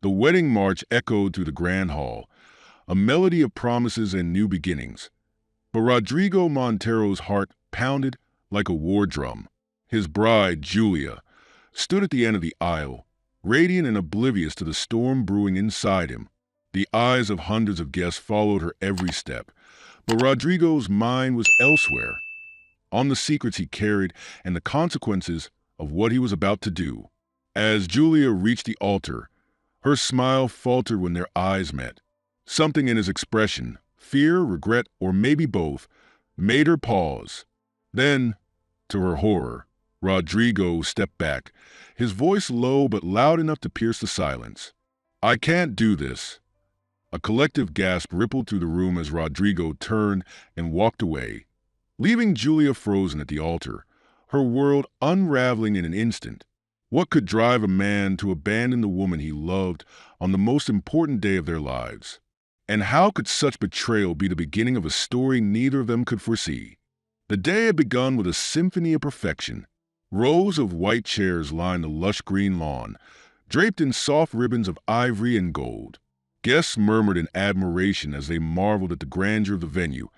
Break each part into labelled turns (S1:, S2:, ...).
S1: The wedding march echoed through the grand hall, a melody of promises and new beginnings. But Rodrigo Montero's heart pounded like a war drum. His bride, Julia, stood at the end of the aisle, radiant and oblivious to the storm brewing inside him. The eyes of hundreds of guests followed her every step, but Rodrigo's mind was elsewhere, on the secrets he carried and the consequences of what he was about to do. As Julia reached the altar, her smile faltered when their eyes met. Something in his expression, fear, regret, or maybe both, made her pause. Then, to her horror, Rodrigo stepped back, his voice low but loud enough to pierce the silence. "I can't do this." A collective gasp rippled through the room as Rodrigo turned and walked away, leaving Julia frozen at the altar, her world unraveling in an instant. What could drive a man to abandon the woman he loved on the most important day of their lives? And how could such betrayal be the beginning of a story neither of them could foresee? The day had begun with a symphony of perfection. Rows of white chairs lined the lush green lawn, draped in soft ribbons of ivory and gold. Guests murmured in admiration as they marveled at the grandeur of the venue,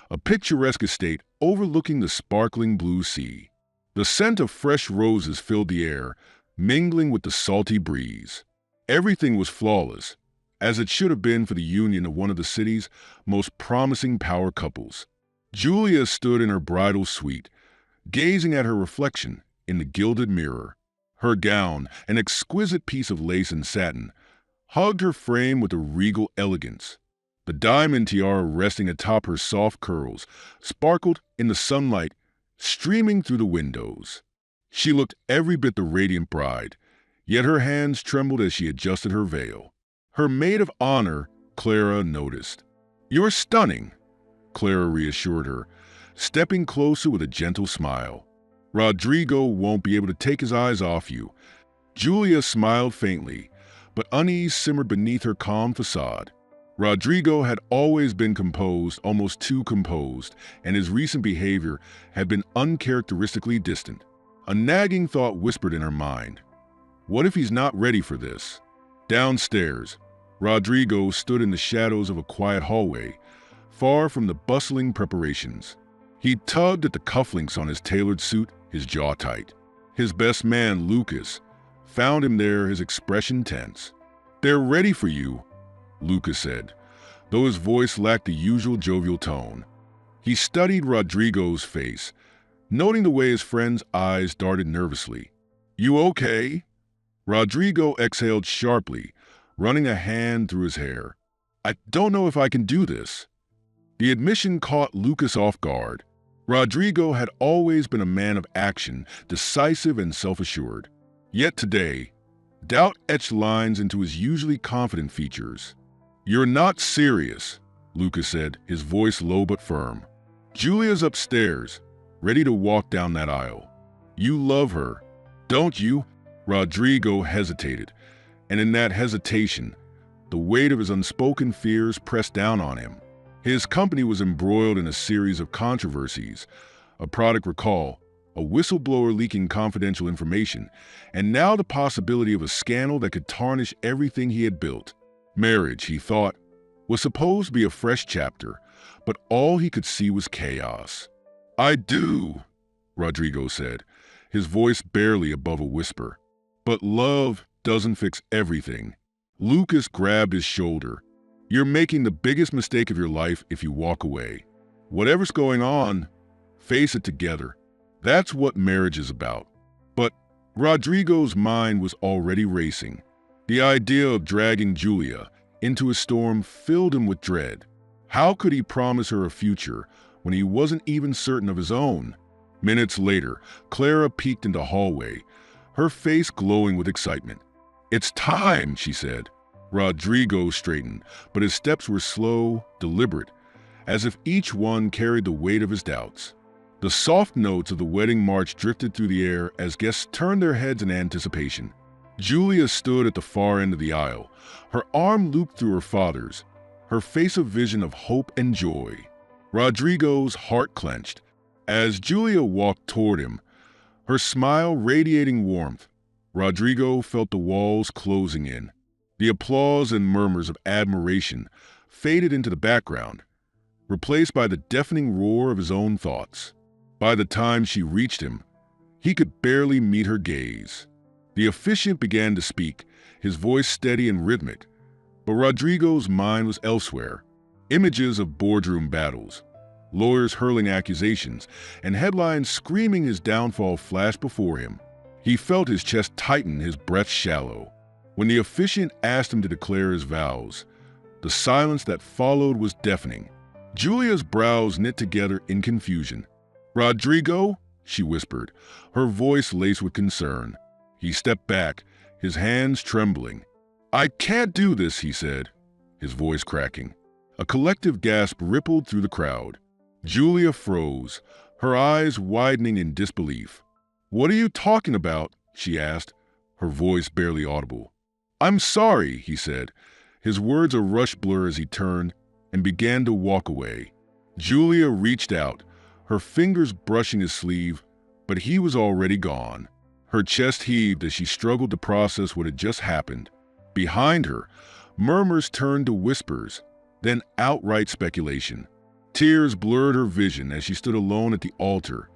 S1: a picturesque estate overlooking the sparkling blue sea. The scent of fresh roses filled the air, mingling with the salty breeze. Everything was flawless, as it should have been for the union of one of the city's most promising power couples. Julia stood in her bridal suite, gazing at her reflection in the gilded mirror. Her gown, an exquisite piece of lace and satin, hugged her frame with a regal elegance. The diamond tiara resting atop her soft curls sparkled in the sunlight streaming through the windows. She looked every bit the radiant bride, yet her hands trembled as she adjusted her veil. Her maid of honor, Clara, noticed. "You're stunning," Clara reassured her, stepping closer with a gentle smile. "Rodrigo won't be able to take his eyes off you." Julia smiled faintly, but unease simmered beneath her calm facade. Rodrigo had always been composed, almost too composed, and his recent behavior had been uncharacteristically distant. A nagging thought whispered in her mind. What if he's not ready for this? Downstairs, Rodrigo stood in the shadows of a quiet hallway, far from the bustling preparations. He tugged at the cufflinks on his tailored suit, his jaw tight. His best man, Lucas, found him there, his expression tense. "They're ready for you," Lucas said, though his voice lacked the usual jovial tone. He studied Rodrigo's face, noting the way his friend's eyes darted nervously. "You okay?" Rodrigo exhaled sharply, running a hand through his hair. "I don't know if I can do this." The admission caught Lucas off guard. Rodrigo had always been a man of action, decisive and self-assured. Yet today, doubt etched lines into his usually confident features. "You're not serious," Lucas said, his voice low but firm. "Julia's upstairs, ready to walk down that aisle. You love her, don't you?" Rodrigo hesitated, and in that hesitation, the weight of his unspoken fears pressed down on him. His company was embroiled in a series of controversies, a product recall, a whistleblower leaking confidential information, and now the possibility of a scandal that could tarnish everything he had built. Marriage, he thought, was supposed to be a fresh chapter, but all he could see was chaos. "I do," Rodrigo said, his voice barely above a whisper. "But love doesn't fix everything." Lucas grabbed his shoulder. "You're making the biggest mistake of your life if you walk away. Whatever's going on, face it together. That's what marriage is about." But Rodrigo's mind was already racing. The idea of dragging Julia into a storm filled him with dread. How could he promise her a future when he wasn't even certain of his own? Minutes later, Clara peeked into the hallway, her face glowing with excitement. "It's time," she said. Rodrigo straightened, but his steps were slow, deliberate, as if each one carried the weight of his doubts. The soft notes of the wedding march drifted through the air as guests turned their heads in anticipation. Julia stood at the far end of the aisle, her arm looped through her father's, her face a vision of hope and joy. Rodrigo's heart clenched. As Julia walked toward him, her smile radiating warmth, Rodrigo felt the walls closing in. The applause and murmurs of admiration faded into the background, replaced by the deafening roar of his own thoughts. By the time she reached him, he could barely meet her gaze. The officiant began to speak, his voice steady and rhythmic, but Rodrigo's mind was elsewhere. Images of boardroom battles, lawyers hurling accusations, and headlines screaming his downfall flashed before him. He felt his chest tighten, his breath shallow. When the officiant asked him to declare his vows, the silence that followed was deafening. Julia's brows knit together in confusion. "Rodrigo?" she whispered, her voice laced with concern. He stepped back, his hands trembling. "I can't do this," he said, his voice cracking. A collective gasp rippled through the crowd. Julia froze, her eyes widening in disbelief. "What are you talking about?" she asked, her voice barely audible. "I'm sorry," he said, his words a rush blur as he turned and began to walk away. Julia reached out, her fingers brushing his sleeve, but he was already gone. Her chest heaved as she struggled to process what had just happened. Behind her, murmurs turned to whispers, then outright speculation. Tears blurred her vision as she stood alone at the altar,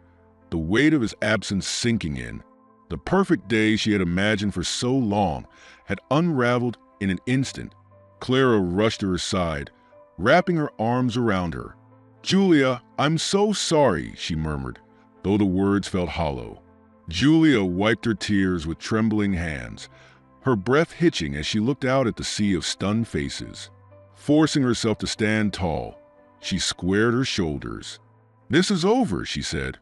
S1: the weight of his absence sinking in. The perfect day she had imagined for so long had unraveled in an instant. Clara rushed to her side, wrapping her arms around her. "Julia, I'm so sorry," she murmured, though the words felt hollow. Julia wiped her tears with trembling hands, her breath hitching as she looked out at the sea of stunned faces. Forcing herself to stand tall, she squared her shoulders. "This is over," she said,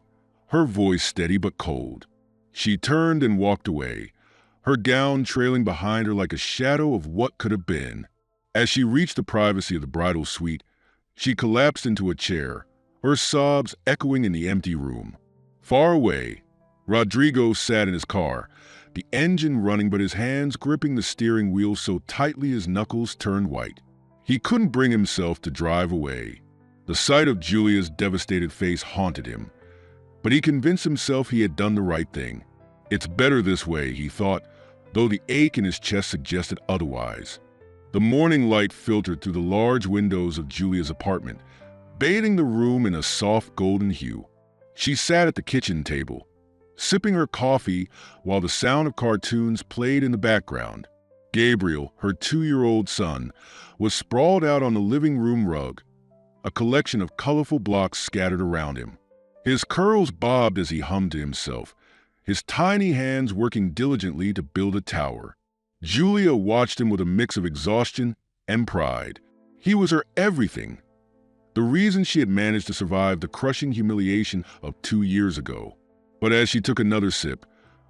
S1: her voice steady but cold. She turned and walked away, her gown trailing behind her like a shadow of what could have been. As she reached the privacy of the bridal suite, she collapsed into a chair, her sobs echoing in the empty room. Far away, Rodrigo sat in his car, the engine running but his hands gripping the steering wheel so tightly his knuckles turned white. He couldn't bring himself to drive away. The sight of Julia's devastated face haunted him, but he convinced himself he had done the right thing. It's better this way, he thought, though the ache in his chest suggested otherwise. The morning light filtered through the large windows of Julia's apartment, bathing the room in a soft golden hue. She sat at the kitchen table, sipping her coffee while the sound of cartoons played in the background. Gabriel, her 2-year-old son, was sprawled out on the living room rug, a collection of colorful blocks scattered around him. His curls bobbed as he hummed to himself, his tiny hands working diligently to build a tower. Julia watched him with a mix of exhaustion and pride. He was her everything, the reason she had managed to survive the crushing humiliation of 2 years ago. But as she took another sip,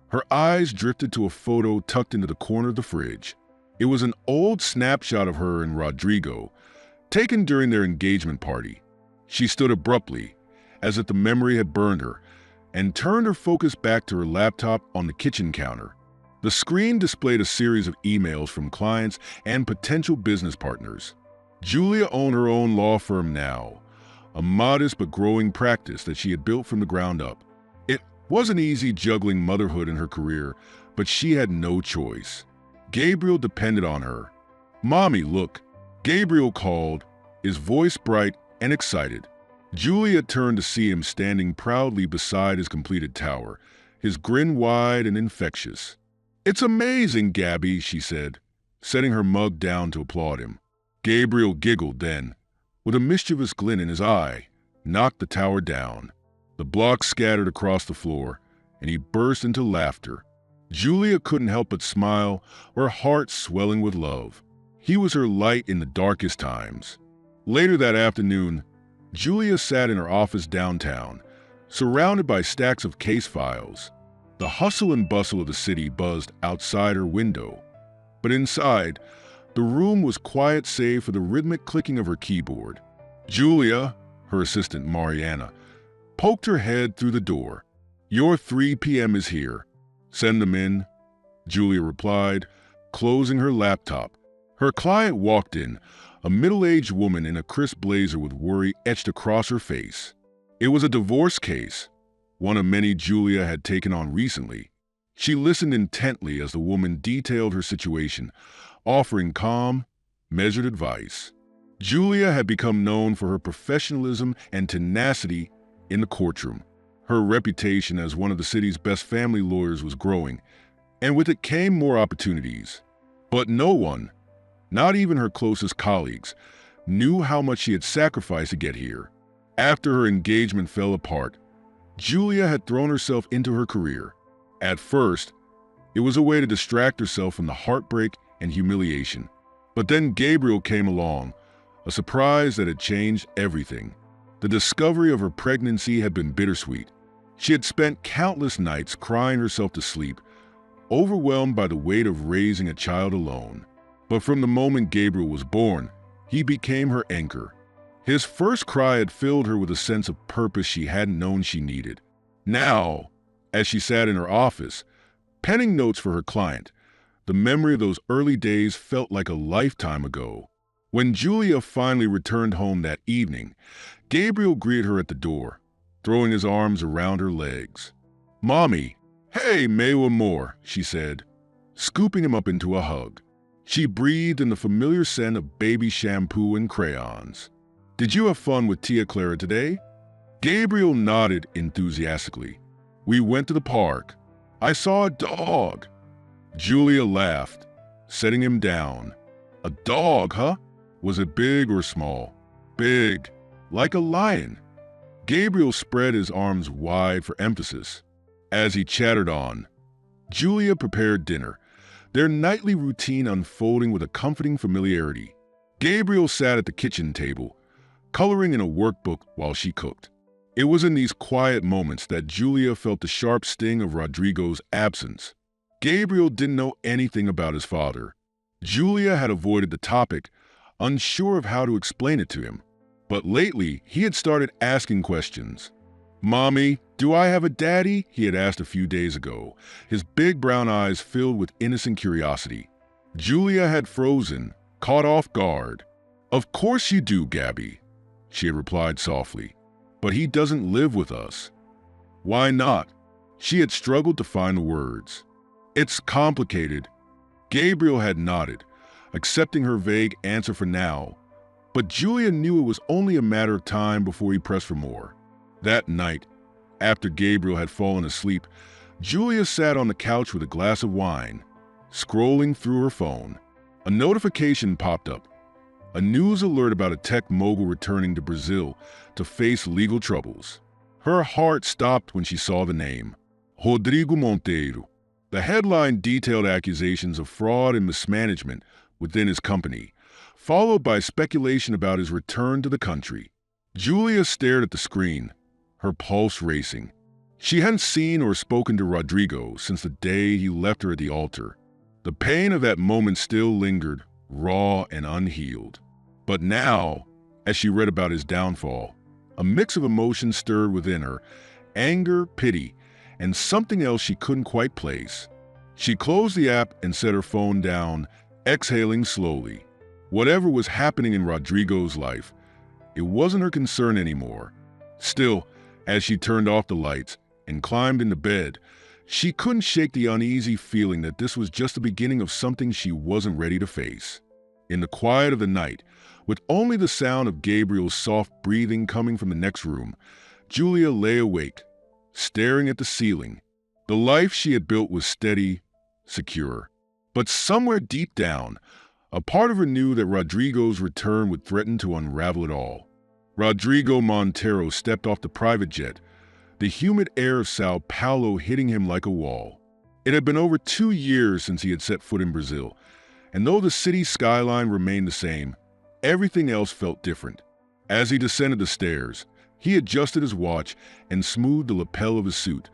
S1: her eyes drifted to a photo tucked into the corner of the fridge. It was an old snapshot of her and Rodrigo, taken during their engagement party. She stood abruptly, as if the memory had burned her, and turned her focus back to her laptop on the kitchen counter. The screen displayed a series of emails from clients and potential business partners. Julia owned her own law firm now, a modest but growing practice that she had built from the ground up. It wasn't easy juggling motherhood and her career, but she had no choice. Gabriel depended on her. "Mommy, look," Gabriel called, his voice bright and excited. Julia turned to see him standing proudly beside his completed tower, his grin wide and infectious. "It's amazing, Gabby," she said, setting her mug down to applaud him. Gabriel giggled then, with a mischievous glint in his eye, knocked the tower down. The blocks scattered across the floor, and he burst into laughter. Julia couldn't help but smile, her heart swelling with love. He was her light in the darkest times. Later that afternoon, Julia sat in her office downtown, surrounded by stacks of case files. The hustle and bustle of the city buzzed outside her window, but inside, the room was quiet save for the rhythmic clicking of her keyboard. Julia, her assistant Mariana, poked her head through the door. "Your 3 p.m. is here. Send them in," Julia replied, closing her laptop. Her client walked in, a middle-aged woman in a crisp blazer with worry etched across her face. It was a divorce case, one of many Julia had taken on recently. She listened intently as the woman detailed her situation, offering calm, measured advice. Julia had become known for her professionalism and tenacity in the courtroom. Her reputation as one of the city's best family lawyers was growing, and with it came more opportunities. But no one, not even her closest colleagues, knew how much she had sacrificed to get here. After her engagement fell apart, Julia had thrown herself into her career. At first, it was a way to distract herself from the heartbreak and humiliation. But then Gabriel came along, a surprise that had changed everything. The discovery of her pregnancy had been bittersweet. She had spent countless nights crying herself to sleep, overwhelmed by the weight of raising a child alone. But from the moment Gabriel was born, he became her anchor. His first cry had filled her with a sense of purpose she hadn't known she needed. Now, as she sat in her office, penning notes for her client, the memory of those early days felt like a lifetime ago. When Julia finally returned home that evening, Gabriel greeted her at the door, throwing his arms around her legs. "Mommy, hey, meu amor," she said, scooping him up into a hug. She breathed in the familiar scent of baby shampoo and crayons. "Did you have fun with Tia Clara today?" Gabriel nodded enthusiastically. "We went to the park. I saw a dog." Julia laughed, setting him down. "A dog, huh? Was it big or small?" "Big, like a lion." Gabriel spread his arms wide for emphasis. As he chattered on, Julia prepared dinner, their nightly routine unfolding with a comforting familiarity. Gabriel sat at the kitchen table, coloring in a workbook while she cooked. It was in these quiet moments that Julia felt the sharp sting of Rodrigo's absence. Gabriel didn't know anything about his father. Julia had avoided the topic, unsure of how to explain it to him. But lately, he had started asking questions. "Mommy, do I have a daddy?" he had asked a few days ago, his big brown eyes filled with innocent curiosity. Julia had frozen, caught off guard. "Of course you do, Gabby," she had replied softly. "But he doesn't live with us." "Why not?" She had struggled to find the words. "It's complicated." Gabriel had nodded, accepting her vague answer for now. But Julia knew it was only a matter of time before he pressed for more. That night, after Gabriel had fallen asleep, Julia sat on the couch with a glass of wine, scrolling through her phone. A notification popped up, a news alert about a tech mogul returning to Brazil to face legal troubles. Her heart stopped when she saw the name, Rodrigo Monteiro. The headline detailed accusations of fraud and mismanagement within his company, followed by speculation about his return to the country. Julia stared at the screen, her pulse racing. She hadn't seen or spoken to Rodrigo since the day he left her at the altar. The pain of that moment still lingered, raw and unhealed. But now, as she read about his downfall, a mix of emotions stirred within her, anger, pity, and something else she couldn't quite place. She closed the app and set her phone down, exhaling slowly. Whatever was happening in Rodrigo's life, it wasn't her concern anymore. Still, as she turned off the lights and climbed into bed, she couldn't shake the uneasy feeling that this was just the beginning of something she wasn't ready to face. In the quiet of the night, with only the sound of Gabriel's soft breathing coming from the next room, Julia lay awake, staring at the ceiling. The life she had built was steady, secure. But somewhere deep down, a part of her knew that Rodrigo's return would threaten to unravel it all. Rodrigo Montero stepped off the private jet, the humid air of Sao Paulo hitting him like a wall. It had been over 2 years since he had set foot in Brazil, and though the city's skyline remained the same, everything else felt different. As he descended the stairs, he adjusted his watch and smoothed the lapel of his suit,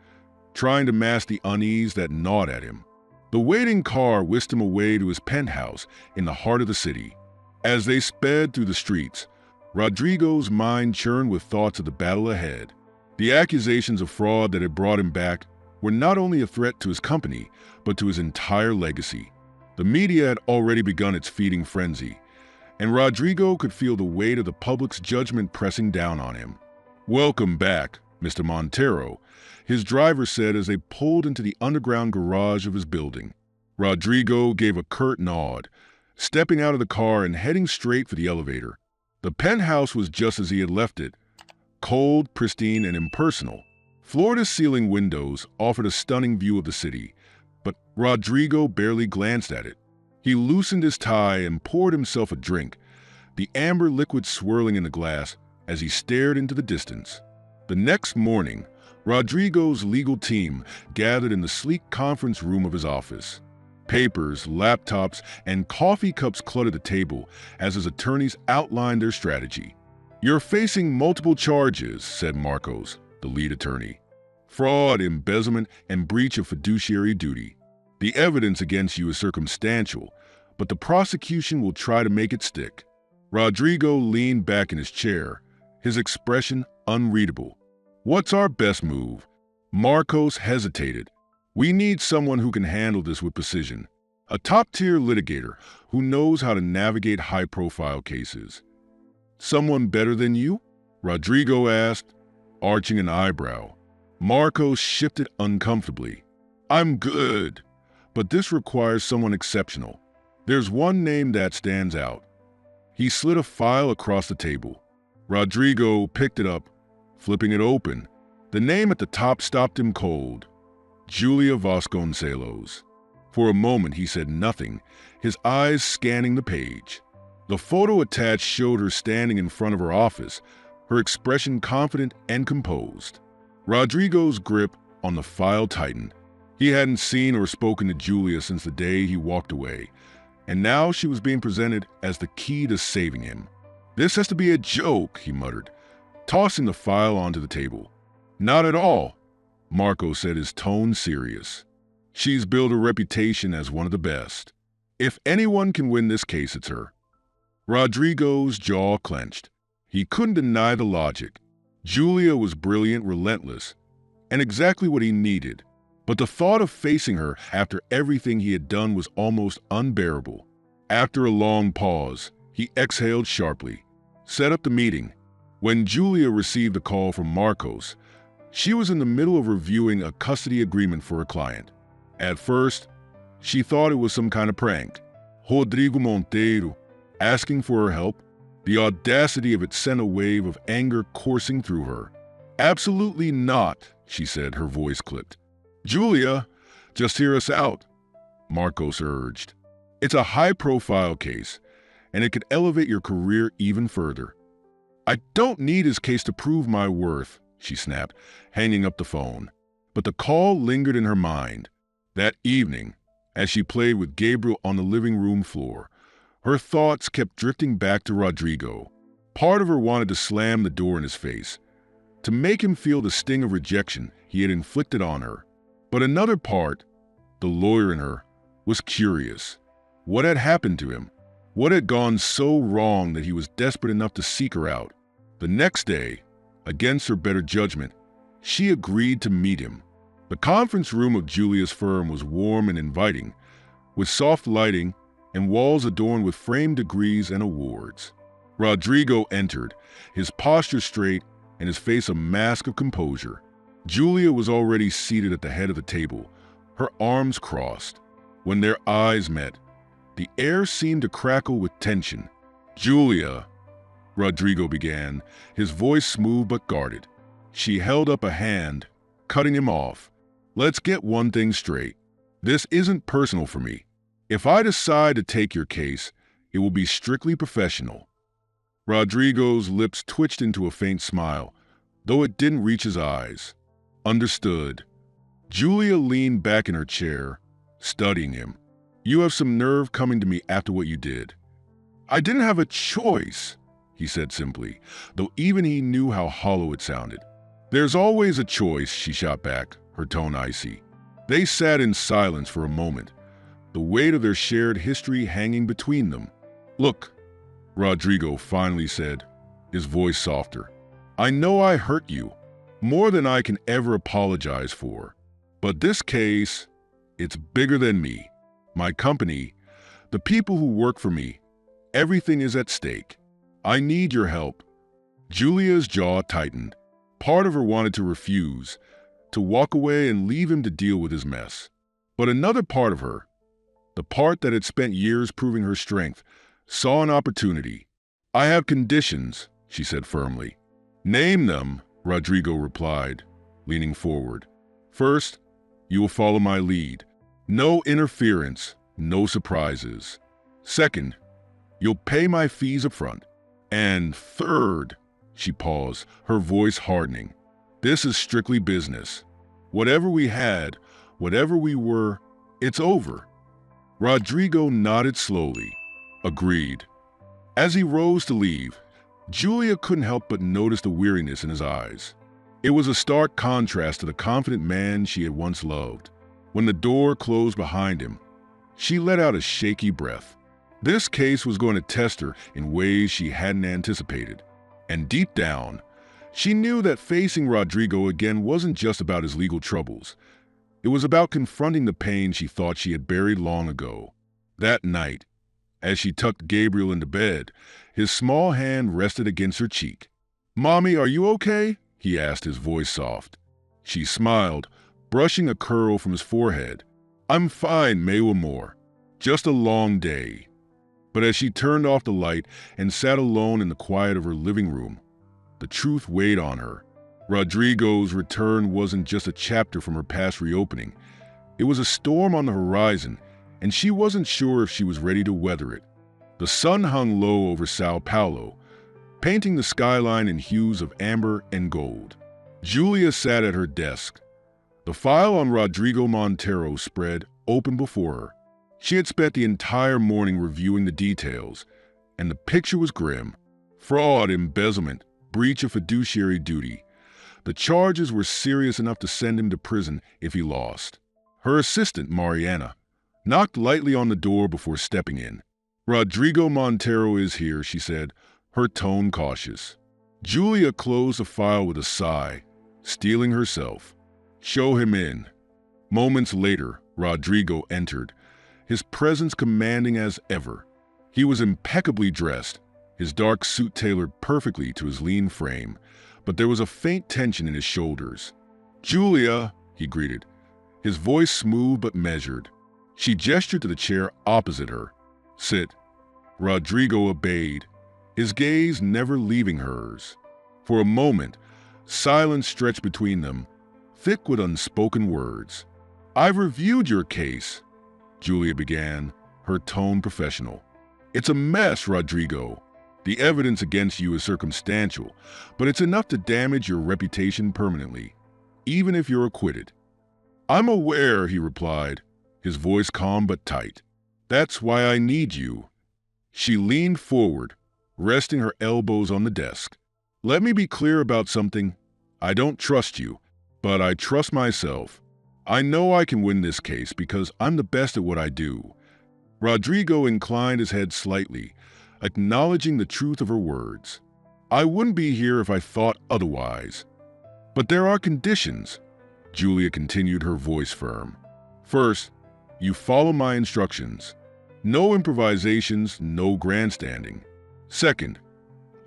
S1: trying to mask the unease that gnawed at him. The waiting car whisked him away to his penthouse in the heart of the city. As they sped through the streets, Rodrigo's mind churned with thoughts of the battle ahead. The accusations of fraud that had brought him back were not only a threat to his company, but to his entire legacy. The media had already begun its feeding frenzy, and Rodrigo could feel the weight of the public's judgment pressing down on him. "Welcome back, Mr. Montero, his driver said as they pulled into the underground garage of his building. Rodrigo gave a curt nod, stepping out of the car and heading straight for the elevator. The penthouse was just as he had left it, cold, pristine, and impersonal. Floor-to-ceiling windows offered a stunning view of the city, but Rodrigo barely glanced at it. He loosened his tie and poured himself a drink, the amber liquid swirling in the glass as he stared into the distance. The next morning, Rodrigo's legal team gathered in the sleek conference room of his office. Papers, laptops, and coffee cups cluttered the table as his attorneys outlined their strategy. "You're facing multiple charges," said Marcos, the lead attorney. "Fraud, embezzlement, and breach of fiduciary duty. The evidence against you is circumstantial, but the prosecution will try to make it stick." Rodrigo leaned back in his chair, his expression unreadable. "What's our best move?" Marcos hesitated. "We need someone who can handle this with precision. A top-tier litigator who knows how to navigate high-profile cases." "Someone better than you?" Rodrigo asked, arching an eyebrow. Marcos shifted uncomfortably. "I'm good, but this requires someone exceptional. There's one name that stands out." He slid a file across the table. Rodrigo picked it up, flipping it open. The name at the top stopped him cold. Julia Vasconcelos. For a moment he said nothing, his eyes scanning the page. The photo attached showed her standing in front of her office, her expression confident and composed. Rodrigo's grip on the file tightened. He hadn't seen or spoken to Julia since the day he walked away, and now she was being presented as the key to saving him. "This has to be a joke," he muttered, tossing the file onto the table. "Not at all," Marco said, his tone serious. "She's built a reputation as one of the best. If anyone can win this case, it's her." Rodrigo's jaw clenched. He couldn't deny the logic. Julia was brilliant, relentless, and exactly what he needed. But the thought of facing her after everything he had done was almost unbearable. After a long pause, he exhaled sharply, set up the meeting. When Julia received a call from Marcos, she was in the middle of reviewing a custody agreement for a client. At first, she thought it was some kind of prank. Rodrigo Montero asking for her help. The audacity of it sent a wave of anger coursing through her. "Absolutely not," she said, her voice clipped. "Julia, just hear us out," Marcos urged. "It's a high-profile case, and it could elevate your career even further." "I don't need his case to prove my worth," she snapped, hanging up the phone. But the call lingered in her mind. That evening, as she played with Gabriel on the living room floor, her thoughts kept drifting back to Rodrigo. Part of her wanted to slam the door in his face, to make him feel the sting of rejection he had inflicted on her. But another part, the lawyer in her, was curious. What had happened to him? What had gone so wrong that he was desperate enough to seek her out? The next day, against her better judgment, she agreed to meet him. The conference room of Julia's firm was warm and inviting, with soft lighting and walls adorned with framed degrees and awards. Rodrigo entered, his posture straight and his face a mask of composure. Julia was already seated at the head of the table, her arms crossed. When their eyes met, the air seemed to crackle with tension. "Julia," Rodrigo began, his voice smooth but guarded. She held up a hand, cutting him off. "Let's get one thing straight. This isn't personal for me. If I decide to take your case, it will be strictly professional." Rodrigo's lips twitched into a faint smile, though it didn't reach his eyes. "Understood." Julia leaned back in her chair, studying him. "You have some nerve coming to me after what you did." "I didn't have a choice," he said simply, though even he knew how hollow it sounded. "There's always a choice," she shot back, her tone icy. They sat in silence for a moment, the weight of their shared history hanging between them. "Look," Rodrigo finally said, his voice softer. "I know I hurt you, more than I can ever apologize for. But this case, it's bigger than me. My company, the people who work for me, everything is at stake. I need your help." Julia's jaw tightened. part of her wanted to refuse, to walk away and leave him to deal with his mess. But another part of her, the part that had spent years proving her strength, saw an opportunity. "I have conditions," she said firmly. "Name them," Rodrigo replied, leaning forward. "First, you will follow my lead. No interference, no surprises. Second, you'll pay my fees up front. And third," she paused, her voice hardening, "this is strictly business. Whatever we had, whatever we were, it's over." Rodrigo nodded slowly, agreed. As he rose to leave, Julia couldn't help but notice the weariness in his eyes. It was a stark contrast to the confident man she had once loved. When the door closed behind him, she let out a shaky breath. This case was going to test her in ways she hadn't anticipated. And deep down, she knew that facing Rodrigo again wasn't just about his legal troubles. It was about confronting the pain she thought she had buried long ago. That night, as she tucked Gabriel into bed, his small hand rested against her cheek. "Mommy, are you okay?" he asked, his voice soft. She smiled, brushing a curl from his forehead. "I'm fine, Maywa Moore. Just a long day." But as she turned off the light and sat alone in the quiet of her living room, the truth weighed on her. Rodrigo's return wasn't just a chapter from her past reopening. It was a storm on the horizon, and she wasn't sure if she was ready to weather it. The sun hung low over Sao Paulo, painting the skyline in hues of amber and gold. Julia sat at her desk. The file on Rodrigo Montero spread open before her. She had spent the entire morning reviewing the details, and the picture was grim. Fraud, embezzlement, breach of fiduciary duty. The charges were serious enough to send him to prison if he lost. Her assistant, Mariana, knocked lightly on the door before stepping in. "Rodrigo Montero is here," she said, her tone cautious. Julia closed the file with a sigh, steeling herself. "Show him in." Moments later, Rodrigo entered, his presence commanding as ever. He was impeccably dressed, his dark suit tailored perfectly to his lean frame, but there was a faint tension in his shoulders. "Julia," he greeted, his voice smooth but measured. She gestured to the chair opposite her. "Sit." Rodrigo obeyed, his gaze never leaving hers. For a moment, silence stretched between them, thick with unspoken words. "I've reviewed your case," Julia began, her tone professional. "It's a mess, Rodrigo. The evidence against you is circumstantial, but it's enough to damage your reputation permanently, even if you're acquitted." "I'm aware," he replied, his voice calm but tight. "That's why I need you." She leaned forward, resting her elbows on the desk. "Let me be clear about something. I don't trust you, but I trust myself. I know I can win this case because I'm the best at what I do." Rodrigo inclined his head slightly, acknowledging the truth of her words. "I wouldn't be here if I thought otherwise. But there are conditions," Julia continued, her voice firm. "First, you follow my instructions. No improvisations, no grandstanding. Second,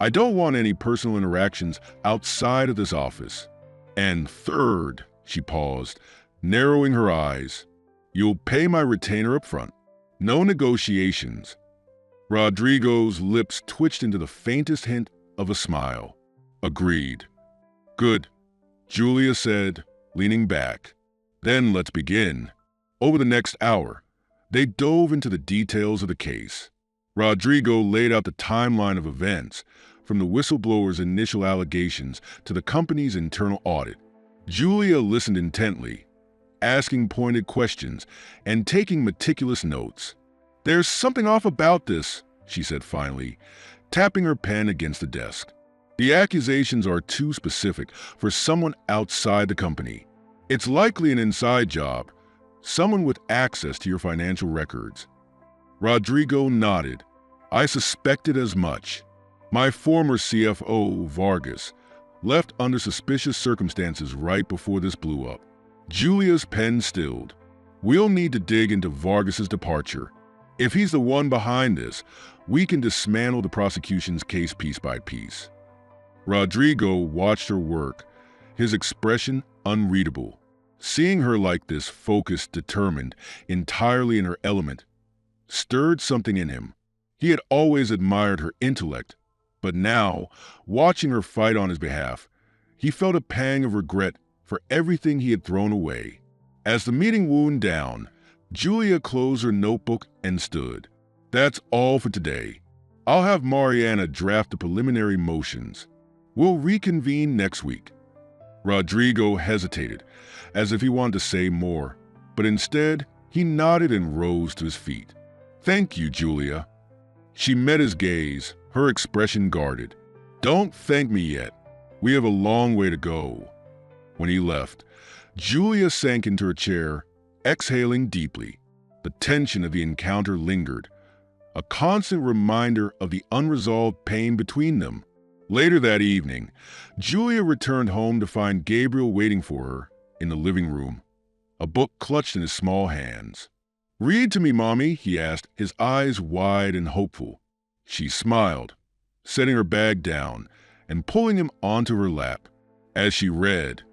S1: I don't want any personal interactions outside of this office. And third," she paused, narrowing her eyes, "you'll pay my retainer up front. No negotiations." Rodrigo's lips twitched into the faintest hint of a smile. "Agreed." "Good," Julia said, leaning back. "Then let's begin." Over the next hour, they dove into the details of the case. Rodrigo laid out the timeline of events, from the whistleblower's initial allegations to the company's internal audit. Julia listened intently, asking pointed questions and taking meticulous notes. "There's something off about this," she said finally, tapping her pen against the desk. "The accusations are too specific for someone outside the company. It's likely an inside job, someone with access to your financial records." Rodrigo nodded. "I suspected as much. My former CFO, Vargas, left under suspicious circumstances right before this blew up." Julia's pen stilled. "We'll need to dig into Vargas's departure. If he's the one behind this, we can dismantle the prosecution's case piece by piece." Rodrigo watched her work, his expression unreadable. Seeing her like this, focused, determined, entirely in her element, stirred something in him. He had always admired her intellect, but now, watching her fight on his behalf, he felt a pang of regret for everything he had thrown away. As the meeting wound down, Julia closed her notebook and stood. "That's all for today. I'll have Mariana draft the preliminary motions. We'll reconvene next week." Rodrigo hesitated, as if he wanted to say more, but instead, he nodded and rose to his feet. "Thank you, Julia." She met his gaze, her expression guarded. "Don't thank me yet. We have a long way to go." When he left, Julia sank into her chair, exhaling deeply. The tension of the encounter lingered, a constant reminder of the unresolved pain between them. Later that evening, Julia returned home to find Gabriel waiting for her in the living room, a book clutched in his small hands. "Read to me, Mommy," he asked, his eyes wide and hopeful. She smiled, setting her bag down and pulling him onto her lap. As she read,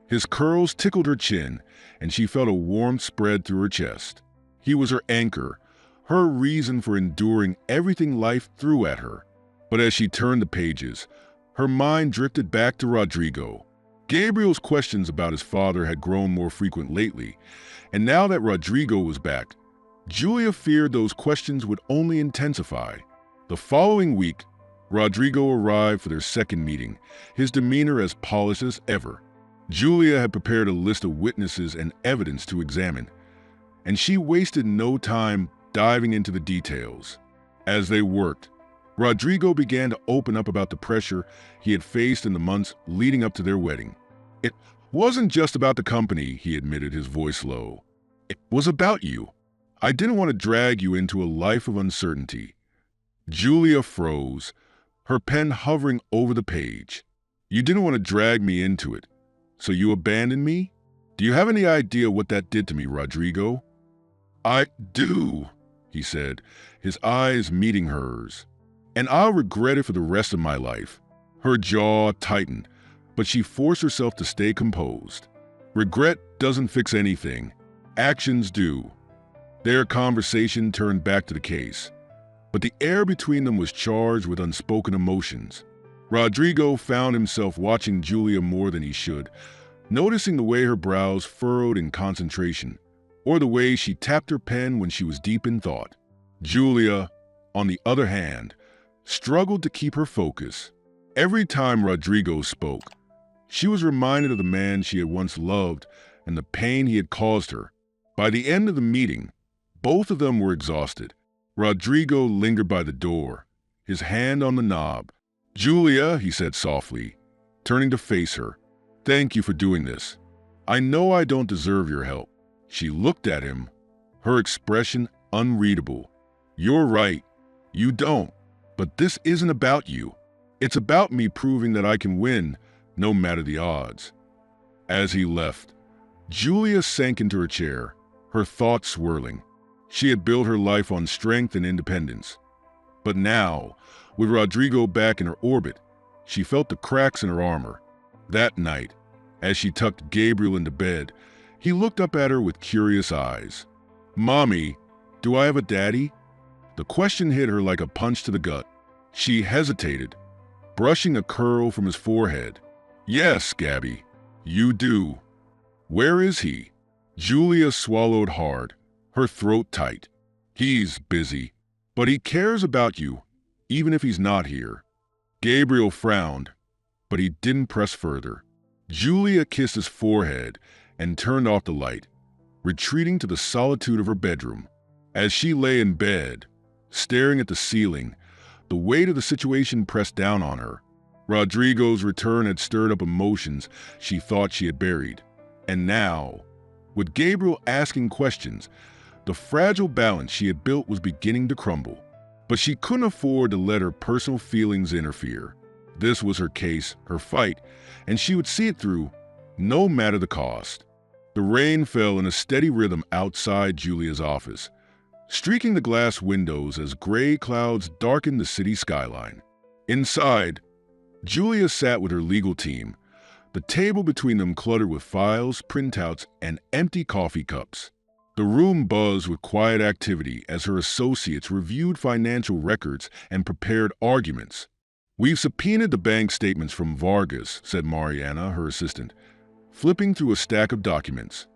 S1: his curls tickled her chin, and she felt a warmth spread through her chest. He was her anchor, her reason for enduring everything life threw at her. But as she turned the pages, her mind drifted back to Rodrigo. Gabriel's questions about his father had grown more frequent lately, and now that Rodrigo was back, Julia feared those questions would only intensify. The following week, Rodrigo arrived for their second meeting, his demeanor as polished as ever. Julia had prepared a list of witnesses and evidence to examine, and she wasted no time diving into the details. As they worked, Rodrigo began to open up about the pressure he had faced in the months leading up to their wedding. "It wasn't just about the company," he admitted, his voice low. "It was about you. I didn't want to drag you into a life of uncertainty." Julia froze, her pen hovering over the page. "You didn't want to drag me into it, so you abandoned me? Do you have any idea what that did to me, Rodrigo?" "I do," he said, his eyes meeting hers. "And I'll regret it for the rest of my life." Her jaw tightened, but she forced herself to stay composed. Regret doesn't fix anything. Actions do. Their conversation turned back to the case, but the air between them was charged with unspoken emotions. Rodrigo found himself watching Julia more than he should, noticing the way her brows furrowed in concentration, or the way she tapped her pen when she was deep in thought. Julia, on the other hand, struggled to keep her focus. Every time Rodrigo spoke, she was reminded of the man she had once loved and the pain he had caused her. By the end of the meeting, both of them were exhausted. Rodrigo lingered by the door, his hand on the knob. "Julia," he said softly, turning to face her, "thank you for doing this. I know I don't deserve your help." She looked at him, her expression unreadable. "You're right. You don't. But this isn't about you. It's about me proving that I can win, no matter the odds." As he left, Julia sank into her chair, her thoughts swirling. She had built her life on strength and independence. But now, with Rodrigo back in her orbit, she felt the cracks in her armor. That night, as she tucked Gabriel into bed, he looked up at her with curious eyes. "Mommy, do I have a daddy?" The question hit her like a punch to the gut. She hesitated, brushing a curl from his forehead. "Yes, Gabby, you do." "Where is he?" Julia swallowed hard, her throat tight. "He's busy, but he cares about you, even if he's not here." Gabriel frowned, but he didn't press further. Julia kissed his forehead and turned off the light, retreating to the solitude of her bedroom. As she lay in bed, staring at the ceiling, the weight of the situation pressed down on her. Rodrigo's return had stirred up emotions she thought she had buried. And now, with Gabriel asking questions, the fragile balance she had built was beginning to crumble. But she couldn't afford to let her personal feelings interfere. This was her case, her fight, and she would see it through, no matter the cost. The rain fell in a steady rhythm outside Julia's office, streaking the glass windows as gray clouds darkened the city skyline. Inside, Julia sat with her legal team, the table between them cluttered with files, printouts, and empty coffee cups. The room buzzed with quiet activity as her associates reviewed financial records and prepared arguments. "We've subpoenaed the bank statements from Vargas," said Mariana, her assistant, flipping through a stack of documents.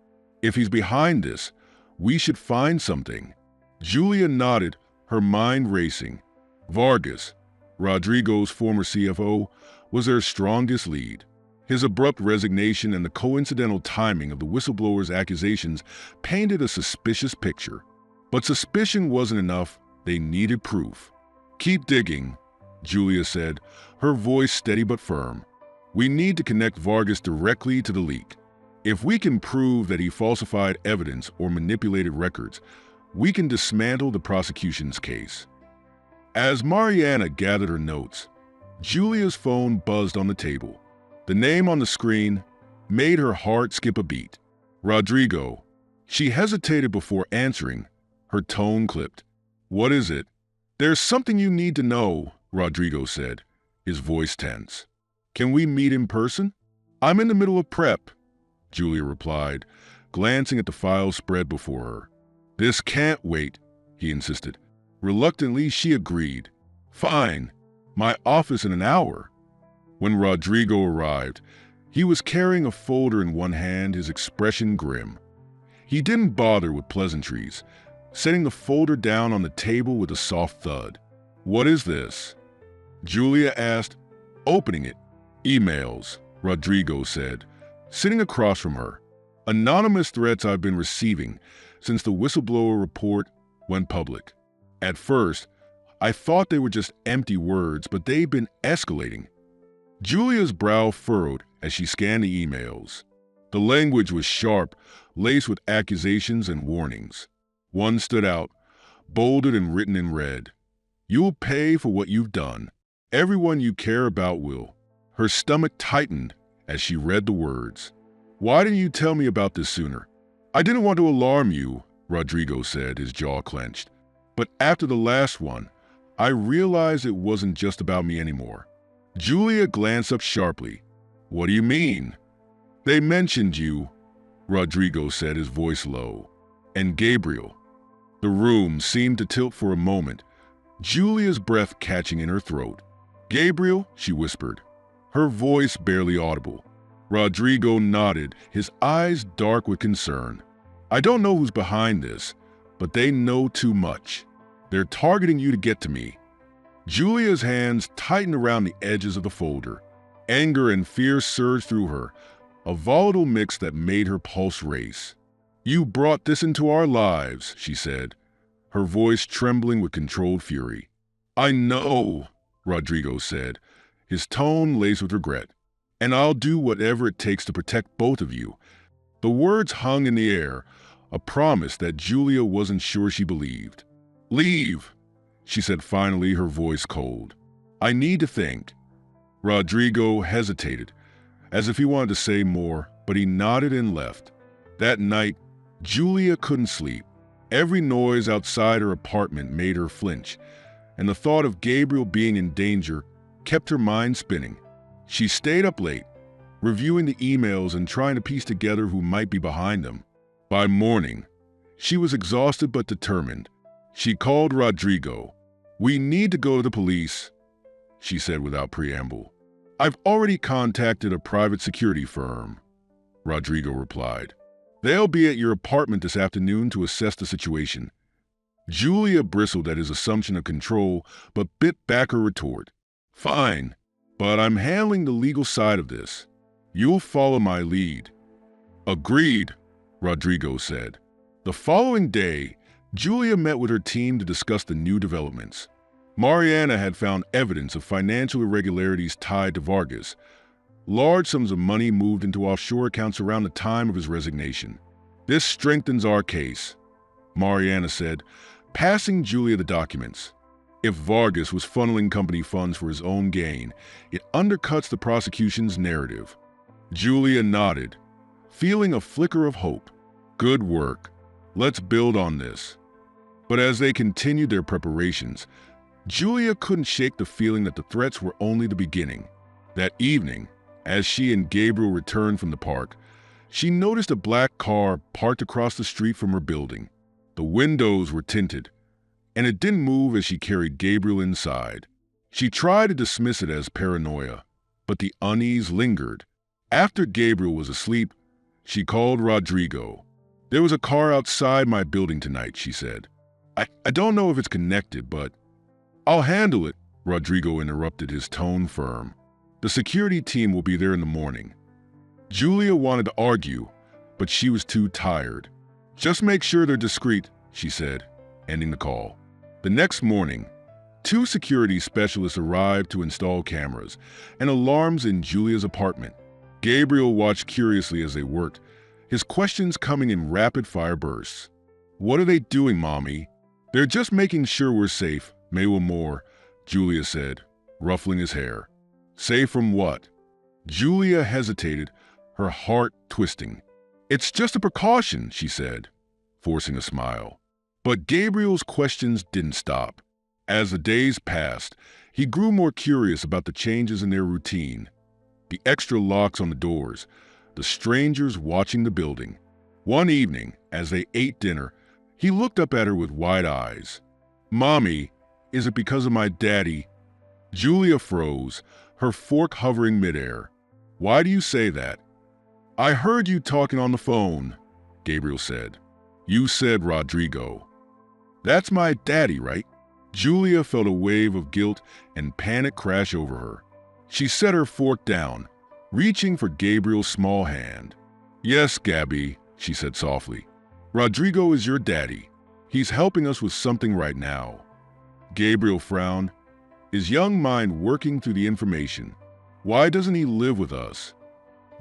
S1: "If he's behind this, we should find something." Julia nodded, her mind racing. Vargas, Rodrigo's former CFO, was their strongest lead. His abrupt resignation and the coincidental timing of the whistleblower's accusations painted a suspicious picture. But suspicion wasn't enough, they needed proof. "Keep digging," Julia said, her voice steady but firm. "We need to connect Vargas directly to the leak. If we can prove that he falsified evidence or manipulated records, we can dismantle the prosecution's case." As Mariana gathered her notes, Julia's phone buzzed on the table. The name on the screen made her heart skip a beat. "Rodrigo." She hesitated before answering, her tone clipped. "What is it?" "There's something you need to know," Rodrigo said, his voice tense. "Can we meet in person?" "I'm in the middle of prep," Julia replied, glancing at the file spread before her. "This can't wait," he insisted. Reluctantly, she agreed. "Fine. My office in an hour." When Rodrigo arrived, he was carrying a folder in one hand, his expression grim. He didn't bother with pleasantries, setting the folder down on the table with a soft thud. "What is this?" Julia asked, opening it. "Emails," Rodrigo said, sitting across from her. "Anonymous threats I've been receiving since the whistleblower report went public. At first, I thought they were just empty words, but they've been escalating." Julia's brow furrowed as she scanned the emails. The language was sharp, laced with accusations and warnings. One stood out, bolded and written in red. "You'll pay for what you've done. Everyone you care about will." Her stomach tightened as she read the words. "Why didn't you tell me about this sooner?" "I didn't want to alarm you," Rodrigo said, his jaw clenched. "But after the last one, I realized it wasn't just about me anymore." Julia glanced up sharply. "What do you mean?" "They mentioned you," Rodrigo said, his voice low. "And Gabriel." The room seemed to tilt for a moment, Julia's breath catching in her throat. "Gabriel?" she whispered, her voice barely audible. Rodrigo nodded, his eyes dark with concern. "I don't know who's behind this, but they know too much. They're targeting you to get to me." Julia's hands tightened around the edges of the folder. Anger and fear surged through her, a volatile mix that made her pulse race. "You brought this into our lives," she said, her voice trembling with controlled fury. "I know," Rodrigo said, his tone laced with regret. "And I'll do whatever it takes to protect both of you." The words hung in the air, a promise that Julia wasn't sure she believed. "Leave," she said finally, her voice cold. "I need to think." Rodrigo hesitated, as if he wanted to say more, but he nodded and left. That night, Julia couldn't sleep. Every noise outside her apartment made her flinch, and the thought of Gabriel being in danger kept her mind spinning. She stayed up late, reviewing the emails and trying to piece together who might be behind them. By morning, she was exhausted but determined. She called Rodrigo. "We need to go to the police," she said without preamble. "I've already contacted a private security firm," Rodrigo replied. "They'll be at your apartment this afternoon to assess the situation." Julia bristled at his assumption of control, but bit back her retort. "Fine, but I'm handling the legal side of this. You'll follow my lead." "Agreed," Rodrigo said. The following day, Julia met with her team to discuss the new developments. Mariana had found evidence of financial irregularities tied to Vargas. Large sums of money moved into offshore accounts around the time of his resignation. "This strengthens our case," Mariana said, passing Julia the documents. "If Vargas was funneling company funds for his own gain, it undercuts the prosecution's narrative." Julia nodded, feeling a flicker of hope. "Good work. Let's build on this." But as they continued their preparations, Julia couldn't shake the feeling that the threats were only the beginning. That evening, As she and Gabriel returned from the park, she noticed a black car parked across the street from her building. The windows were tinted, and it didn't move as she carried Gabriel inside. She tried to dismiss it as paranoia, but the unease lingered. After Gabriel was asleep, she called Rodrigo. "There was a car outside my building tonight," she said. I don't know if it's connected, but I'll handle it," Rodrigo interrupted, his tone firm. "The security team will be there in the morning." Julia wanted to argue, but she was too tired. "Just make sure they're discreet," she said, ending the call. The next morning, 2 security specialists arrived to install cameras and alarms in Julia's apartment. Gabriel watched curiously as they worked, his questions coming in rapid-fire bursts. "What are they doing, Mommy?" "They're just making sure we're safe, Maywa Moore," Julia said, ruffling his hair. "Safe from what?" Julia hesitated, her heart twisting. "It's just a precaution," she said, forcing a smile. But Gabriel's questions didn't stop. As the days passed, he grew more curious about the changes in their routine. The extra locks on the doors, the strangers watching the building. One evening, as they ate dinner, he looked up at her with wide eyes. "Mommy, is it because of my daddy?" Julia froze, her fork hovering midair. "Why do you say that?" "I heard you talking on the phone," Gabriel said. "You said Rodrigo." "That's my daddy, right?" Julia felt a wave of guilt and panic crash over her. She set her fork down, reaching for Gabriel's small hand. "Yes, Gabby," she said softly. "Rodrigo is your daddy. He's helping us with something right now." Gabriel frowned, his young mind working through the information. "Why doesn't he live with us?"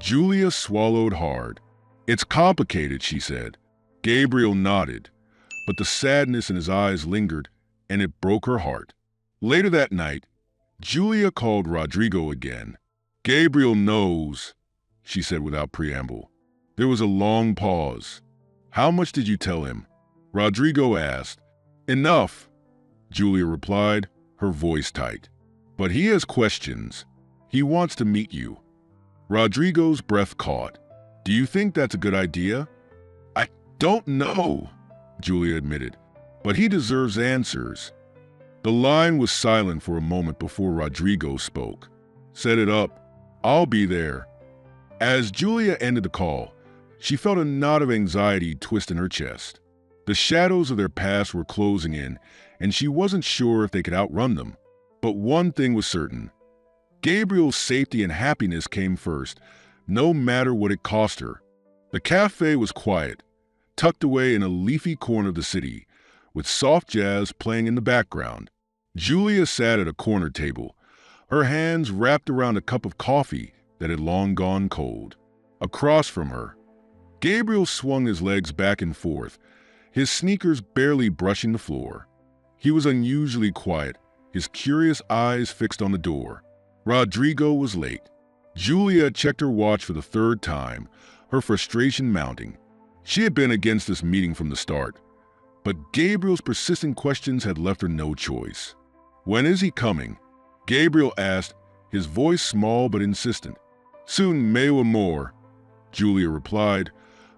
S1: Julia swallowed hard. "It's complicated," she said. Gabriel nodded, but the sadness in his eyes lingered, and it broke her heart. Later that night, Julia called Rodrigo again. "Gabriel knows," she said without preamble. There was a long pause. "How much did you tell him?" Rodrigo asked. "Enough," Julia replied, her voice tight. "But he has questions. He wants to meet you." Rodrigo's breath caught. "Do you think that's a good idea?" "I don't know," Julia admitted, "but he deserves answers." The line was silent for a moment before Rodrigo spoke. "Set it up. I'll be there." As Julia ended the call, she felt a knot of anxiety twist in her chest. The shadows of their past were closing in, and she wasn't sure if they could outrun them. But one thing was certain. Gabriel's safety and happiness came first, no matter what it cost her. The cafe was quiet, tucked away in a leafy corner of the city, with soft jazz playing in the background. Julia sat at a corner table, her hands wrapped around a cup of coffee that had long gone cold. Across from her, Gabriel swung his legs back and forth, his sneakers barely brushing the floor. He was unusually quiet, his curious eyes fixed on the door. Rodrigo was late. Julia checked her watch for the 3rd time, her frustration mounting. She had been against this meeting from the start, but Gabriel's persistent questions had left her no choice. "When is he coming?" Gabriel asked, his voice small but insistent. "Soon, Maywa Moore," Julia replied,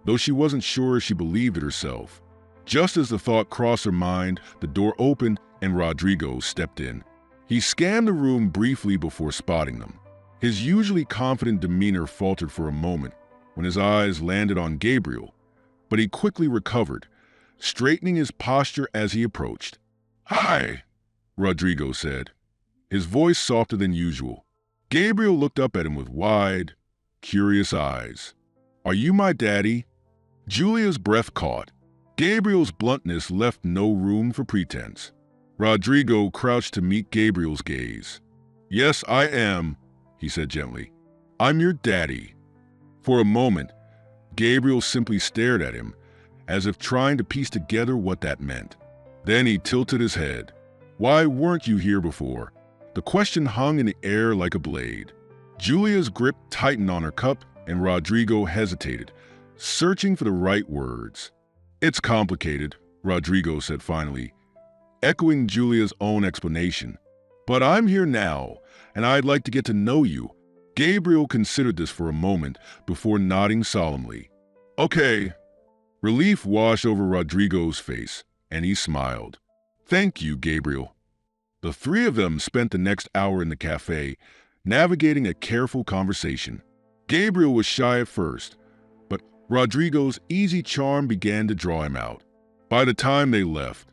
S1: though she wasn't sure she believed it herself. Just as the thought crossed her mind, the door opened and Rodrigo stepped in. He scanned the room briefly before spotting them. His usually confident demeanor faltered for a moment when his eyes landed on Gabriel, but he quickly recovered, straightening his posture as he approached. "Hi," Rodrigo said, his voice softer than usual. Gabriel looked up at him with wide, curious eyes. "Are you my daddy?" Julia's breath caught. Gabriel's bluntness left no room for pretense. Rodrigo crouched to meet Gabriel's gaze. "Yes, I am," he said gently. "I'm your daddy." For a moment, Gabriel simply stared at him, as if trying to piece together what that meant. Then he tilted his head. "Why weren't you here before?" The question hung in the air like a blade. Julia's grip tightened on her cup, and Rodrigo hesitated, searching for the right words. "It's complicated," Rodrigo said finally, echoing Julia's own explanation. "But I'm here now, and I'd like to get to know you." Gabriel considered this for a moment before nodding solemnly. Okay. Relief washed over Rodrigo's face, and he smiled. Thank you, Gabriel. The three of them spent the next hour in the cafe, navigating a careful conversation. Gabriel was shy at first, but Rodrigo's easy charm began to draw him out. By the time they left,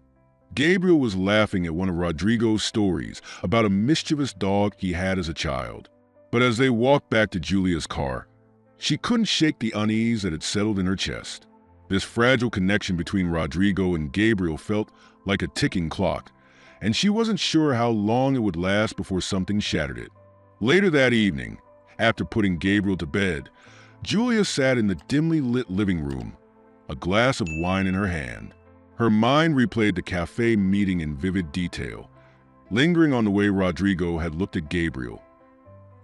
S1: Gabriel was laughing at one of Rodrigo's stories about a mischievous dog he had as a child. But as they walked back to Julia's car, she couldn't shake the unease that had settled in her chest. This fragile connection between Rodrigo and Gabriel felt like a ticking clock, and she wasn't sure how long it would last before something shattered it. Later that evening, after putting Gabriel to bed, Julia sat in the dimly lit living room, a glass of wine in her hand. Her mind replayed the cafe meeting in vivid detail, lingering on the way Rodrigo had looked at Gabriel,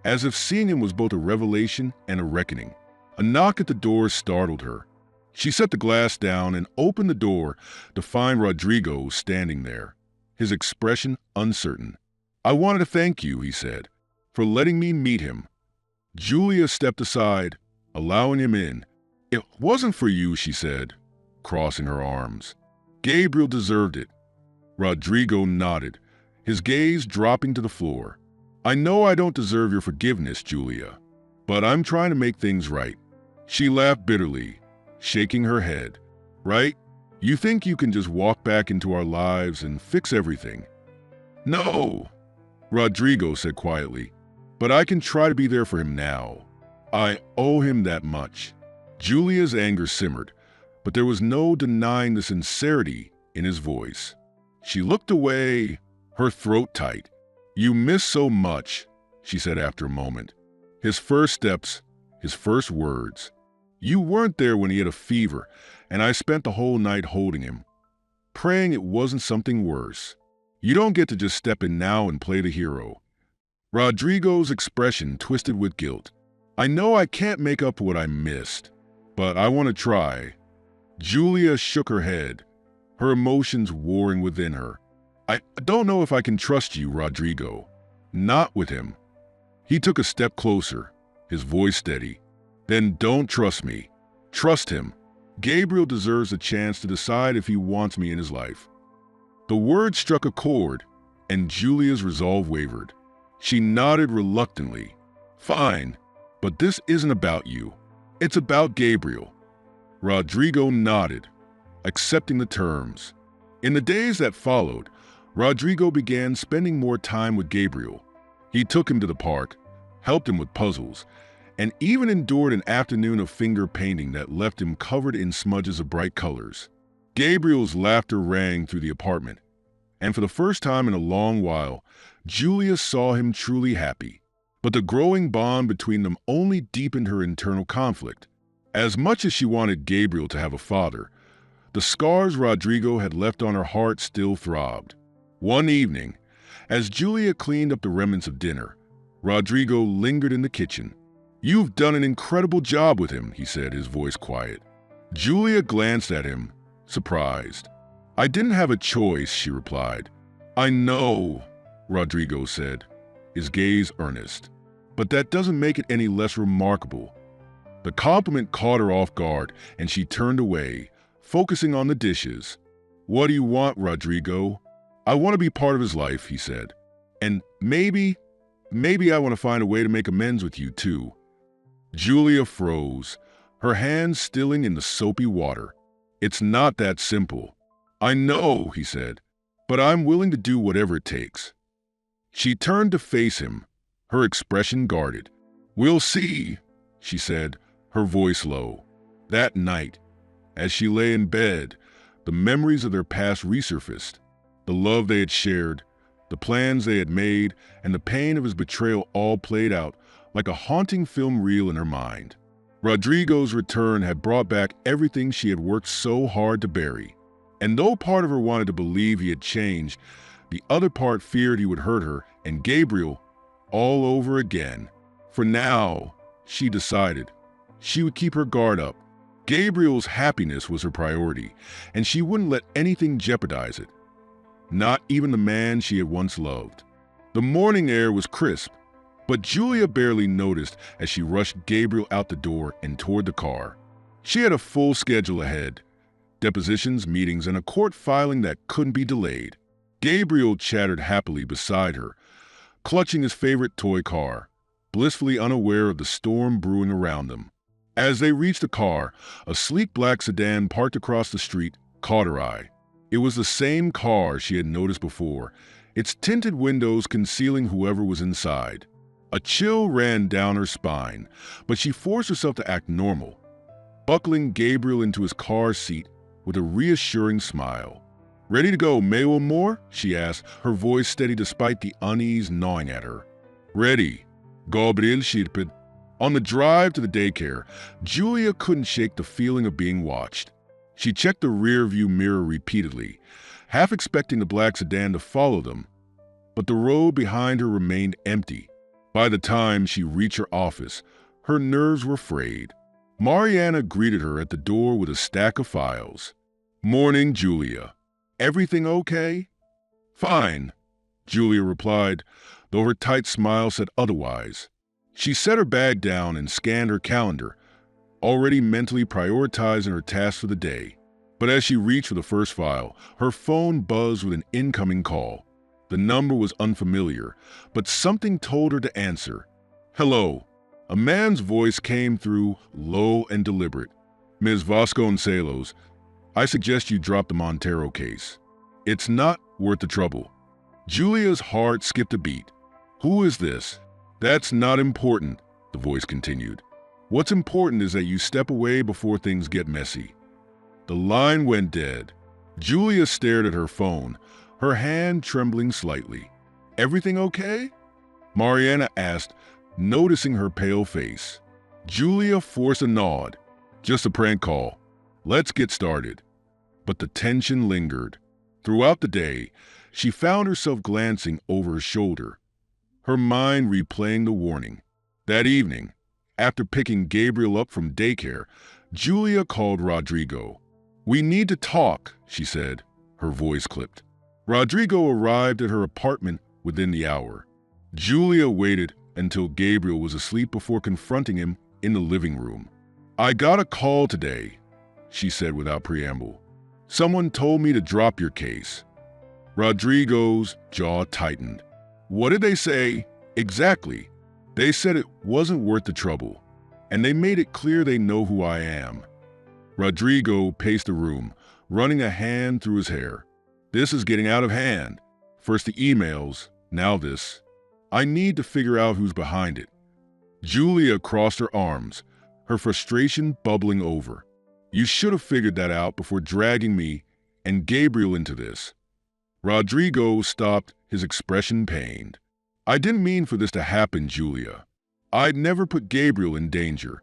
S1: as if seeing him was both a revelation and a reckoning. A knock at the door startled her. She set the glass down and opened the door to find Rodrigo standing there, his expression uncertain. "I wanted to thank you," he said, "for letting me meet him." Julia stepped aside, allowing him in. "It wasn't for you," she said, crossing her arms. "Gabriel deserved it." Rodrigo nodded, his gaze dropping to the floor. "I know I don't deserve your forgiveness, Julia, but I'm trying to make things right." She laughed bitterly, shaking her head. "Right? You think you can just walk back into our lives and fix everything?" "No," Rodrigo said quietly, "but I can try to be there for him now. I owe him that much." Julia's anger simmered, but there was no denying the sincerity in his voice. She looked away, her throat tight. "You miss so much," she said after a moment. "His first steps, his first words. You weren't there when he had a fever, and I spent the whole night holding him, praying it wasn't something worse. You don't get to just step in now and play the hero." Rodrigo's expression twisted with guilt. "I know I can't make up for what I missed, but I want to try." Julia shook her head, her emotions warring within her. "I don't know if I can trust you, Rodrigo. Not with him." He took a step closer, his voice steady. "Then don't trust me. Trust him. Gabriel deserves a chance to decide if he wants me in his life." The words struck a chord, and Julia's resolve wavered. She nodded reluctantly. "Fine, but this isn't about you. It's about Gabriel." Rodrigo nodded, accepting the terms. In the days that followed, Rodrigo began spending more time with Gabriel. He took him to the park, helped him with puzzles, and even endured an afternoon of finger painting that left him covered in smudges of bright colors. Gabriel's laughter rang through the apartment, and for the first time in a long while, Julia saw him truly happy. But the growing bond between them only deepened her internal conflict. As much as she wanted Gabriel to have a father, the scars Rodrigo had left on her heart still throbbed. One evening, as Julia cleaned up the remnants of dinner, Rodrigo lingered in the kitchen. "You've done an incredible job with him," he said, his voice quiet. Julia glanced at him, surprised. "I didn't have a choice," she replied. "I know," Rodrigo said, his gaze earnest. "But that doesn't make it any less remarkable." The compliment caught her off guard, and she turned away, focusing on the dishes. "What do you want, Rodrigo?" "I want to be part of his life," he said. "And maybe I want to find a way to make amends with you, too." Julia froze, her hands stilling in the soapy water. "It's not that simple." "I know," he said, "but I'm willing to do whatever it takes." She turned to face him, her expression guarded. "We'll see," she said, her voice low. That night, as she lay in bed, the memories of their past resurfaced. The love they had shared, the plans they had made, and the pain of his betrayal all played out like a haunting film reel in her mind. Rodrigo's return had brought back everything she had worked so hard to bury. And though part of her wanted to believe he had changed, the other part feared he would hurt her and Gabriel all over again. For now, she decided, she would keep her guard up. Gabriel's happiness was her priority, and she wouldn't let anything jeopardize it. Not even the man she had once loved. The morning air was crisp, But Julia barely noticed as she rushed Gabriel out the door and toward the car. She had a full schedule ahead: depositions, meetings, and a court filing that couldn't be delayed. Gabriel chattered happily beside her, clutching his favorite toy car, blissfully unaware of the storm brewing around them. As they reached the car, a sleek black sedan parked across the street caught her eye. It was the same car she had noticed before, its tinted windows concealing whoever was inside. A chill ran down her spine, but she forced herself to act normal, buckling Gabriel into his car seat with a reassuring smile. "Ready to go, Mayo more?" she asked, her voice steady despite the unease gnawing at her. "Ready," Gabriel chirped. On the drive to the daycare, Julia couldn't shake the feeling of being watched. She checked the rear-view mirror repeatedly, half expecting the black sedan to follow them, but the road behind her remained empty. By the time she reached her office, her nerves were frayed. Mariana greeted her at the door with a stack of files. "Morning, Julia. Everything okay?" "Fine," Julia replied, though her tight smile said otherwise. She set her bag down and scanned her calendar, already mentally prioritizing her tasks for the day. But as she reached for the first file, her phone buzzed with an incoming call. The number was unfamiliar, but something told her to answer. "Hello." A man's voice came through, low and deliberate. "Ms. Vasconcelos, I suggest you drop the Montero case. It's not worth the trouble." Julia's heart skipped a beat. "Who is this?" "That's not important," the voice continued. "What's important is that you step away before things get messy." The line went dead. Julia stared at her phone, her hand trembling slightly. "Everything okay?" Mariana asked, noticing her pale face. Julia forced a nod. "Just a prank call. Let's get started." But the tension lingered. Throughout the day, she found herself glancing over her shoulder, her mind replaying the warning. That evening, after picking Gabriel up from daycare, Julia called Rodrigo. "We need to talk," she said, her voice clipped. Rodrigo arrived at her apartment within the hour. Julia waited until Gabriel was asleep before confronting him in the living room. "I got a call today," she said without preamble. "Someone told me to drop your case." Rodrigo's jaw tightened. "What did they say?" "Exactly. They said it wasn't worth the trouble, and they made it clear they know who I am." Rodrigo paced the room, running a hand through his hair. "This is getting out of hand. First the emails, now this. I need to figure out who's behind it." Julia crossed her arms, her frustration bubbling over. "You should have figured that out before dragging me and Gabriel into this." Rodrigo stopped, his expression pained. "I didn't mean for this to happen, Julia. I'd never put Gabriel in danger."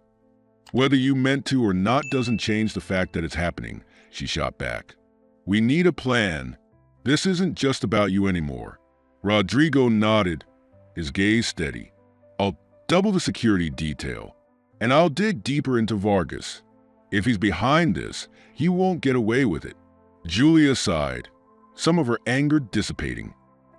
S1: "Whether you meant to or not doesn't change the fact that it's happening," she shot back. "We need a plan. This isn't just about you anymore." Rodrigo nodded, his gaze steady. "I'll double the security detail, and I'll dig deeper into Vargas. If he's behind this, he won't get away with it." Julia sighed, some of her anger dissipating.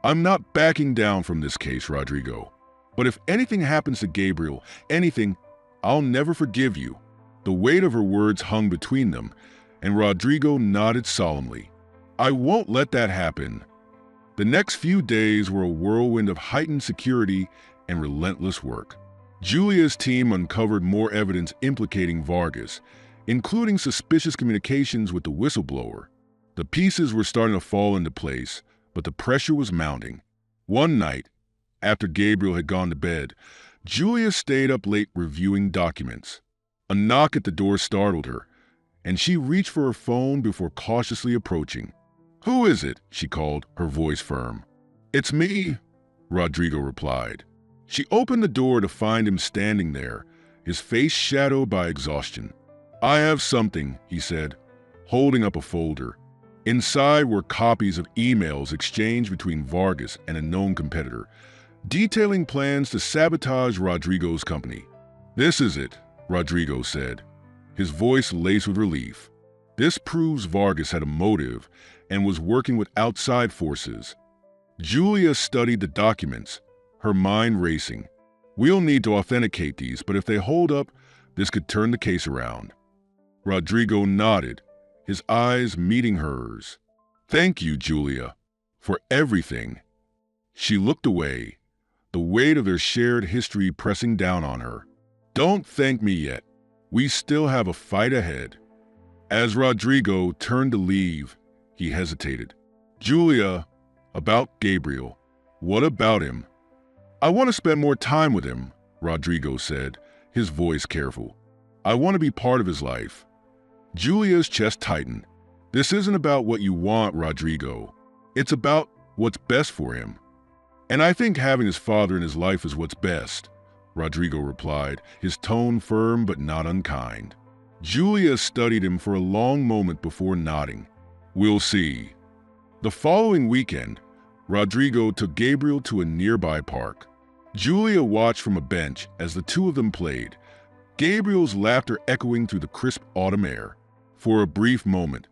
S1: "I'm not backing down from this case, Rodrigo. But if anything happens to Gabriel, anything, I'll never forgive you." The weight of her words hung between them, and Rodrigo nodded solemnly. "I won't let that happen." The next few days were a whirlwind of heightened security and relentless work. Julia's team uncovered more evidence implicating Vargas, including suspicious communications with the whistleblower. The pieces were starting to fall into place, but the pressure was mounting. One night, after Gabriel had gone to bed, Julia stayed up late reviewing documents. A knock at the door startled her, and she reached for her phone before cautiously approaching. "Who is it?" she called, her voice firm. "It's me," Rodrigo replied. She opened the door to find him standing there, his face shadowed by exhaustion. "I have something," he said, holding up a folder. Inside were copies of emails exchanged between Vargas and a known competitor, detailing plans to sabotage Rodrigo's company. "This is it," Rodrigo said, his voice laced with relief. "This proves Vargas had a motive and was working with outside forces." Julia studied the documents, her mind racing. We'll need to authenticate these, but if they hold up, this could turn the case around. Rodrigo nodded, his eyes meeting hers. Thank you, Julia, for everything. She looked away, the weight of their shared history pressing down on her. Don't thank me yet. We still have a fight ahead. As Rodrigo turned to leave, he hesitated. Julia, about Gabriel. What about him? I want to spend more time with him, Rodrigo said, his voice careful. I want to be part of his life. Julia's chest tightened. This isn't about what you want, Rodrigo. It's about what's best for him. And I think having his father in his life is what's best, Rodrigo replied, his tone firm but not unkind. Julia studied him for a long moment before nodding. We'll see. The following weekend, Rodrigo took Gabriel to a nearby park. Julia watched from a bench as the two of them played, Gabriel's laughter echoing through the crisp autumn air. For a brief moment,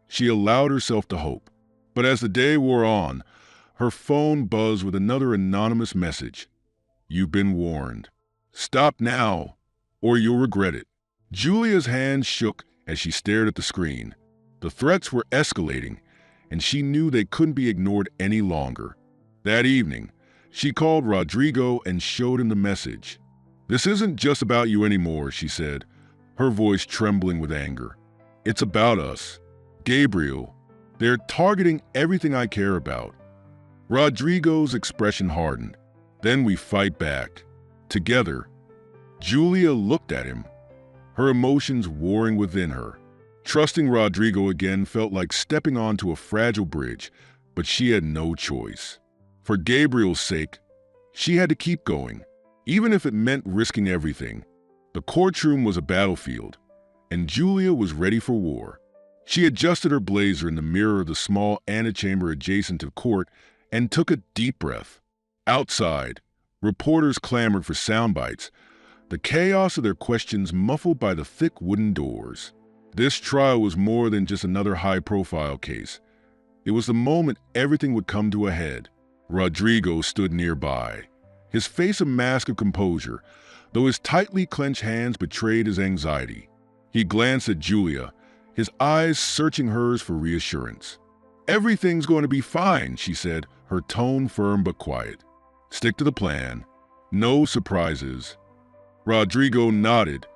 S1: she allowed herself to hope. But as the day wore on, her phone buzzed with another anonymous message. You've been warned. Stop now, or you'll regret it. Julia's hands shook as she stared at the screen. The threats were escalating, and she knew they couldn't be ignored any longer. That evening, she called Rodrigo and showed him the message. This isn't just about you anymore, she said, her voice trembling with anger. It's about us. Gabriel, they're targeting everything I care about. Rodrigo's expression hardened. Then we fight back. Together. Julia looked at him, her emotions warring within her. Trusting Rodrigo again felt like stepping onto a fragile bridge, but she had no choice. For Gabriel's sake, she had to keep going, even if it meant risking everything. The courtroom was a battlefield, and Julia was ready for war. She adjusted her blazer in the mirror of the small antechamber adjacent to court and took a deep breath. Outside, reporters clamored for sound bites, the chaos of their questions muffled by the thick wooden doors. This trial was more than just another high-profile case. It was the moment everything would come to a head. Rodrigo stood nearby, his face a mask of composure, though his tightly clenched hands betrayed his anxiety. He glanced at Julia, his eyes searching hers for reassurance. Everything's going to be fine, she said, her tone firm but quiet. Stick to the plan. No surprises. Rodrigo nodded,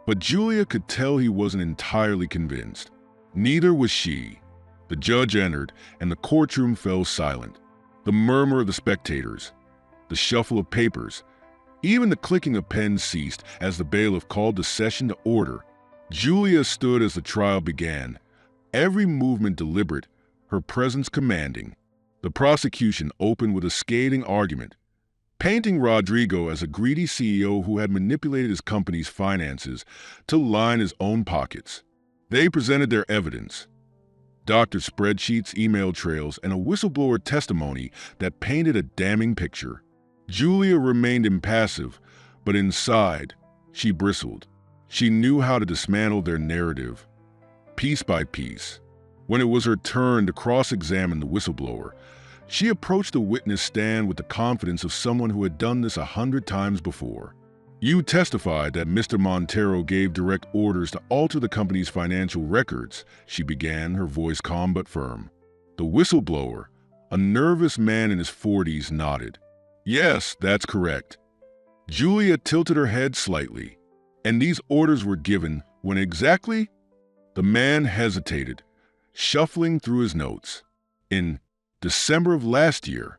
S1: but Julia could tell he wasn't entirely convinced. Neither was she. The judge entered, and the courtroom fell silent. The murmur of the spectators, the shuffle of papers, even the clicking of pens ceased as the bailiff called the session to order. Julia stood as the trial began, every movement deliberate, her presence commanding. The prosecution opened with a scathing argument, painting Rodrigo as a greedy CEO who had manipulated his company's finances to line his own pockets. They presented their evidence. Doctor spreadsheets, email trails, and a whistleblower testimony that painted a damning picture. Julia remained impassive, but inside, she bristled. She knew how to dismantle their narrative, piece by piece. When it was her turn to cross-examine the whistleblower, she approached the witness stand with the confidence of someone who had done this 100 times before. You testified that Mr. Montero gave direct orders to alter the company's financial records, she began, her voice calm but firm. The whistleblower, a nervous man in his 40s, nodded. Yes, that's correct. Julia tilted her head slightly. And these orders were given when exactly? The man hesitated, shuffling through his notes. In December of last year.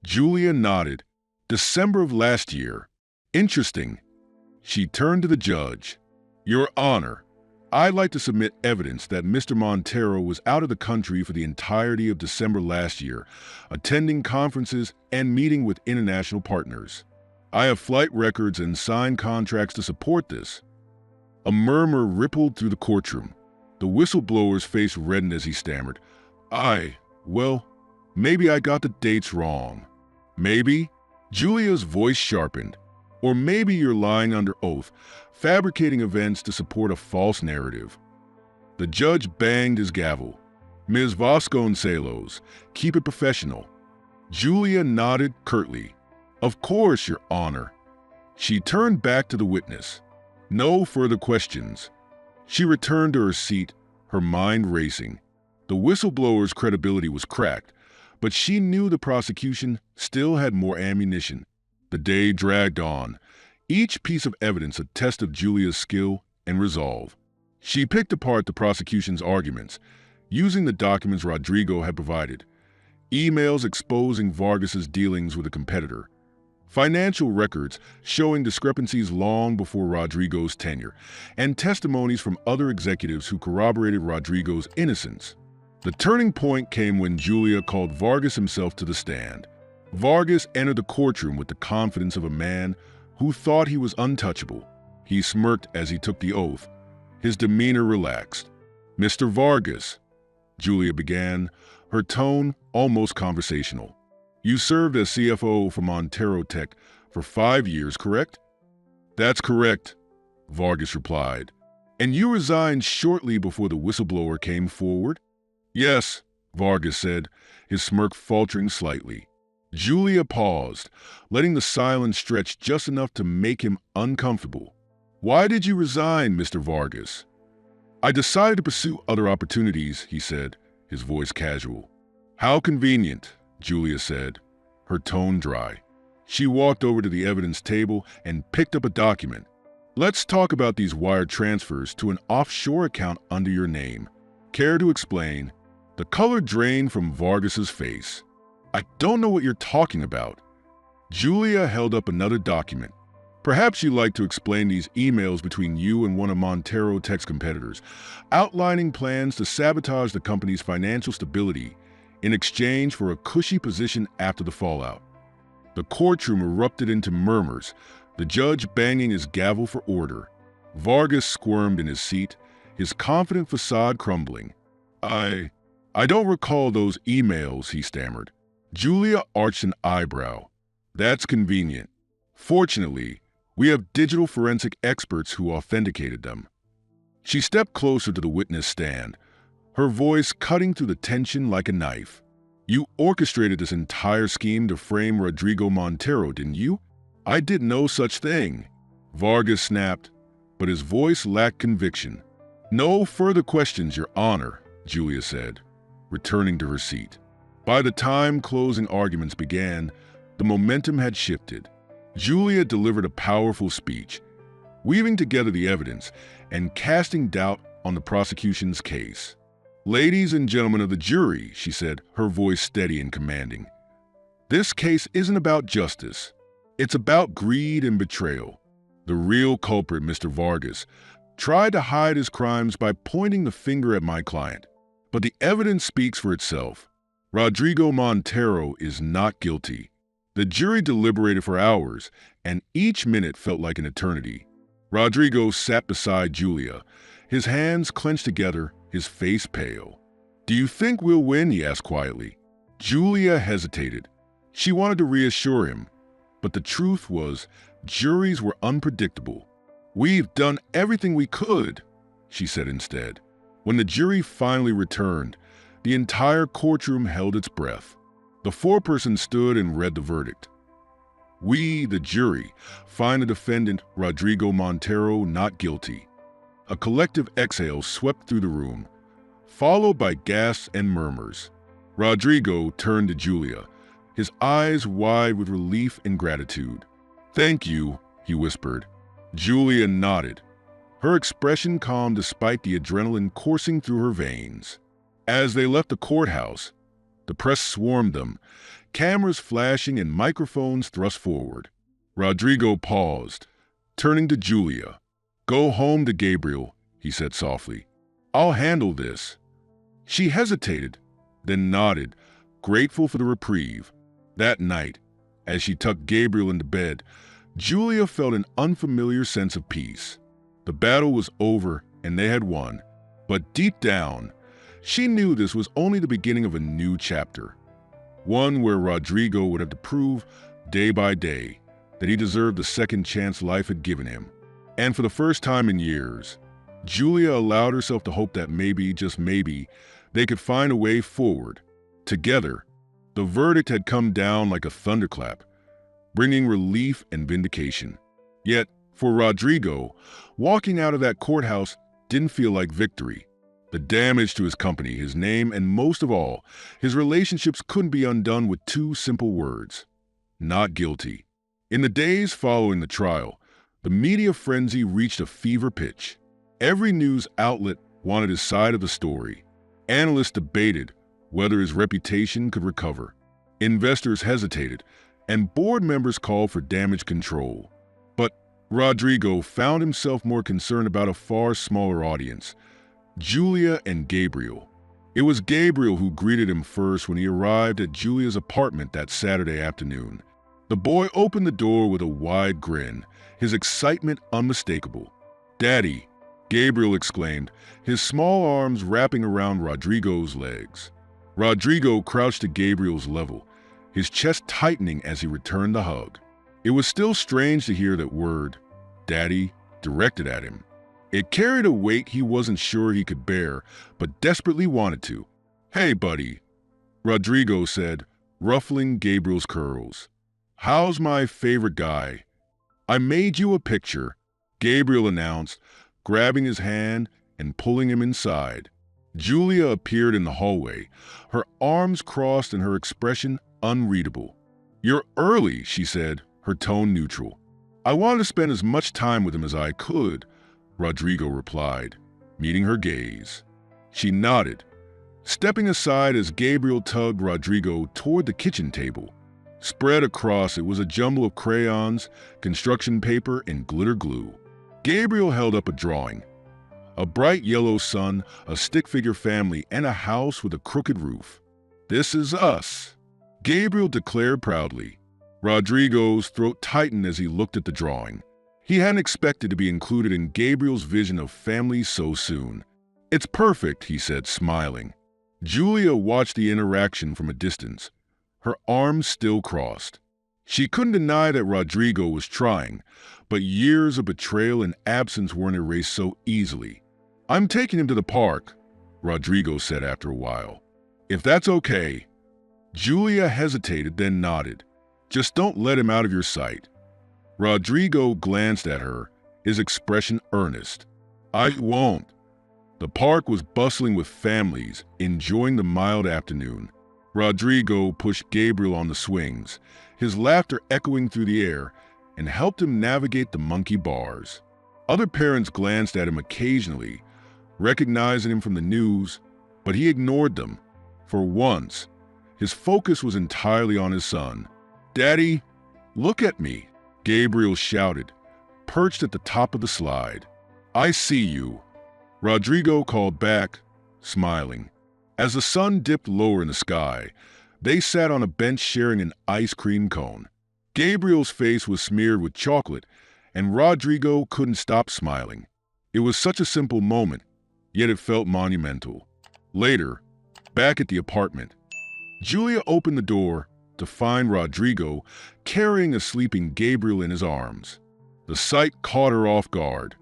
S1: Julia nodded. December of last year. Interesting. She turned to the judge. Your Honor, I'd like to submit evidence that Mr. Montero was out of the country for the entirety of December last year, attending conferences and meeting with international partners. I have flight records and signed contracts to support this. A murmur rippled through the courtroom. The whistleblower's face reddened as he stammered. Well, maybe I got the dates wrong. Maybe? Julia's voice sharpened. Or maybe you're lying under oath, fabricating events to support a false narrative. The judge banged his gavel. Ms. Vasconcelos, keep it professional. Julia nodded curtly. Of course, Your Honor. She turned back to the witness. No further questions. She returned to her seat, her mind racing. The whistleblower's credibility was cracked, but she knew the prosecution still had more ammunition. The day dragged on, each piece of evidence a test of Julia's skill and resolve. She picked apart the prosecution's arguments, using the documents Rodrigo had provided. Emails exposing Vargas's dealings with a competitor. Financial records showing discrepancies long before Rodrigo's tenure, and testimonies from other executives who corroborated Rodrigo's innocence. The turning point came when Julia called Vargas himself to the stand. Vargas entered the courtroom with the confidence of a man who thought he was untouchable. He smirked as he took the oath, his demeanor relaxed. "Mr. Vargas," Julia began, her tone almost conversational. "You served as CFO for Montero Tech for 5 years, correct?" "That's correct," Vargas replied. "And you resigned shortly before the whistleblower came forward?" "Yes," Vargas said, his smirk faltering slightly. Julia paused, letting the silence stretch just enough to make him uncomfortable. "Why did you resign, Mr. Vargas?" "I decided to pursue other opportunities," he said, his voice casual. "How convenient," Julia said, her tone dry. She walked over to the evidence table and picked up a document. "Let's talk about these wire transfers to an offshore account under your name. Care to explain?" The color drained from Vargas's face. "I don't know what you're talking about." Julia held up another document. "Perhaps you'd like to explain these emails between you and one of Montero Tech's competitors, outlining plans to sabotage the company's financial stability in exchange for a cushy position after the fallout." The courtroom erupted into murmurs, the judge banging his gavel for order. Vargas squirmed in his seat, his confident facade crumbling. I don't recall those emails," he stammered. Julia arched an eyebrow. "That's convenient. Fortunately, we have digital forensic experts who authenticated them." She stepped closer to the witness stand, her voice cutting through the tension like a knife. "You orchestrated this entire scheme to frame Rodrigo Montero, didn't you?" "I did no such thing," Vargas snapped, but his voice lacked conviction. "No further questions, Your Honor," Julia said, returning to her seat. By the time closing arguments began, the momentum had shifted. Julia delivered a powerful speech, weaving together the evidence and casting doubt on the prosecution's case. "Ladies and gentlemen of the jury," she said, her voice steady and commanding, "this case isn't about justice. It's about greed and betrayal. The real culprit, Mr. Vargas, tried to hide his crimes by pointing the finger at my client. But the evidence speaks for itself. Rodrigo Montero is not guilty." The jury deliberated for hours, and each minute felt like an eternity. Rodrigo sat beside Julia, his hands clenched together, his face pale. "Do you think we'll win?" he asked quietly. Julia hesitated. She wanted to reassure him, but the truth was, juries were unpredictable. "We've done everything we could," she said instead. When the jury finally returned, the entire courtroom held its breath. The foreperson stood and read the verdict. "We, the jury, find the defendant, Rodrigo Montero, not guilty." A collective exhale swept through the room, followed by gasps and murmurs. Rodrigo turned to Julia, his eyes wide with relief and gratitude. "Thank you," he whispered. Julia nodded, her expression calm despite the adrenaline coursing through her veins. As they left the courthouse, the press swarmed them, cameras flashing and microphones thrust forward. Rodrigo paused, turning to Julia. "Go home to Gabriel," he said softly. "I'll handle this." She hesitated, then nodded, grateful for the reprieve. That night, as she tucked Gabriel into bed, Julia felt an unfamiliar sense of peace. The battle was over and they had won, but deep down, she knew this was only the beginning of a new chapter. One where Rodrigo would have to prove, day by day, that he deserved the second chance life had given him. And for the first time in years, Julia allowed herself to hope that maybe, just maybe, they could find a way forward. Together, the verdict had come down like a thunderclap, bringing relief and vindication. Yet, for Rodrigo, walking out of that courthouse didn't feel like victory. The damage to his company, his name, and most of all, his relationships couldn't be undone with two simple words: not guilty. In the days following the trial, the media frenzy reached a fever pitch. Every news outlet wanted his side of the story. Analysts debated whether his reputation could recover. Investors hesitated, and board members called for damage control. But Rodrigo found himself more concerned about a far smaller audience: Julia and Gabriel. It was Gabriel who greeted him first when he arrived at Julia's apartment that Saturday afternoon. The boy opened the door with a wide grin, his excitement unmistakable. "Daddy," Gabriel exclaimed, his small arms wrapping around Rodrigo's legs. Rodrigo crouched to Gabriel's level, his chest tightening as he returned the hug. It was still strange to hear that word, "Daddy," directed at him. It carried a weight he wasn't sure he could bear, but desperately wanted to. "Hey, buddy," Rodrigo said, ruffling Gabriel's curls. "How's my favorite guy?" "I made you a picture," Gabriel announced, grabbing his hand and pulling him inside. Julia appeared in the hallway, her arms crossed and her expression unreadable. "You're early," she said, her tone neutral. "I wanted to spend as much time with him as I could," Rodrigo replied, meeting her gaze. She nodded, stepping aside as Gabriel tugged Rodrigo toward the kitchen table. Spread across it was a jumble of crayons, construction paper, and glitter glue. Gabriel held up a drawing: a bright yellow sun, a stick-figure family, and a house with a crooked roof. "This is us," Gabriel declared proudly. Rodrigo's throat tightened as he looked at the drawing. He hadn't expected to be included in Gabriel's vision of family so soon. "It's perfect," he said, smiling. Julia watched the interaction from a distance, her arms still crossed. She couldn't deny that Rodrigo was trying, but years of betrayal and absence weren't erased so easily. "I'm taking him to the park," Rodrigo said after a while. "If that's okay." Julia hesitated, then nodded. "Just don't let him out of your sight." Rodrigo glanced at her, his expression earnest. "I won't." The park was bustling with families, enjoying the mild afternoon. Rodrigo pushed Gabriel on the swings, his laughter echoing through the air, and helped him navigate the monkey bars. Other parents glanced at him occasionally, recognizing him from the news, but he ignored them. For once, his focus was entirely on his son. "Daddy, look at me," Gabriel shouted, perched at the top of the slide. "I see you," Rodrigo called back, smiling. As the sun dipped lower in the sky, they sat on a bench sharing an ice cream cone. Gabriel's face was smeared with chocolate, and Rodrigo couldn't stop smiling. It was such a simple moment, yet it felt monumental. Later, back at the apartment, Julia opened the door to find Rodrigo carrying a sleeping Gabriel in his arms. The sight caught her off guard.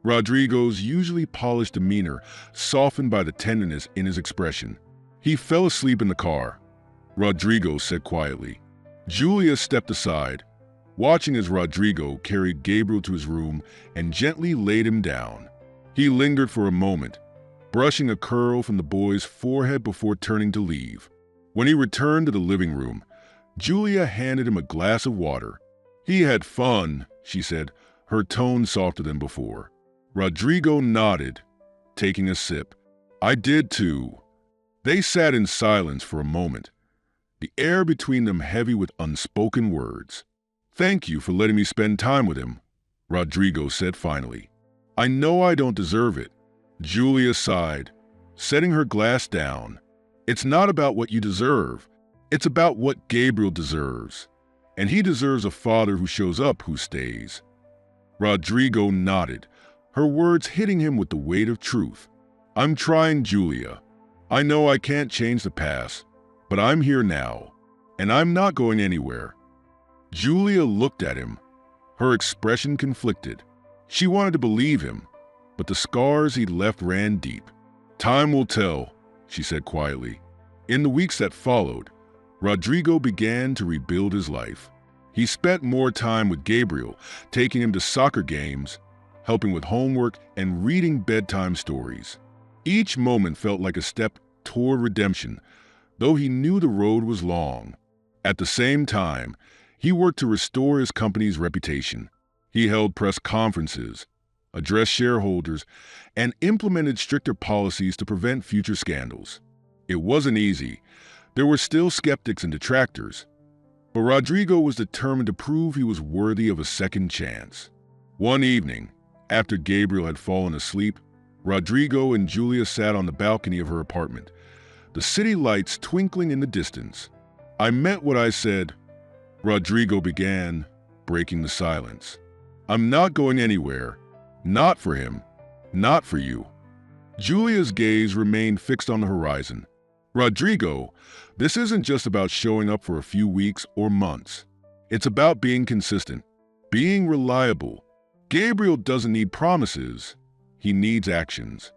S1: Rodrigo's usually polished demeanor softened by the tenderness in his expression. "He fell asleep in the car," Rodrigo said quietly. Julia stepped aside, watching as Rodrigo carried Gabriel to his room and gently laid him down. He lingered for a moment, brushing a curl from the boy's forehead before turning to leave. When he returned to the living room, Julia handed him a glass of water. "He had fun," she said, her tone softer than before. Rodrigo nodded, taking a sip. "I did too." They sat in silence for a moment, the air between them heavy with unspoken words. "Thank you for letting me spend time with him," Rodrigo said finally. "I know I don't deserve it." Julia sighed, setting her glass down. "It's not about what you deserve. It's about what Gabriel deserves. And he deserves a father who shows up, who stays." Rodrigo nodded, her words hitting him with the weight of truth. "I'm trying, Julia. I know I can't change the past, but I'm here now, and I'm not going anywhere." Julia looked at him, her expression conflicted. She wanted to believe him, but the scars he'd left ran deep. "Time will tell," she said quietly. In the weeks that followed, Rodrigo began to rebuild his life. He spent more time with Gabriel, taking him to soccer games, helping with homework, and reading bedtime stories. Each moment felt like a step toward redemption, though he knew the road was long. At the same time, he worked to restore his company's reputation. He held press conferences, addressed shareholders, and implemented stricter policies to prevent future scandals. It wasn't easy. There were still skeptics and detractors, but Rodrigo was determined to prove he was worthy of a second chance. One evening, after Gabriel had fallen asleep, Rodrigo and Julia sat on the balcony of her apartment, the city lights twinkling in the distance. "I meant what I said," Rodrigo began, breaking the silence. "I'm not going anywhere. Not for him. Not for you." Julia's gaze remained fixed on the horizon. "Rodrigo, this isn't just about showing up for a few weeks or months. It's about being consistent, being reliable. Gabriel doesn't need promises. He needs actions."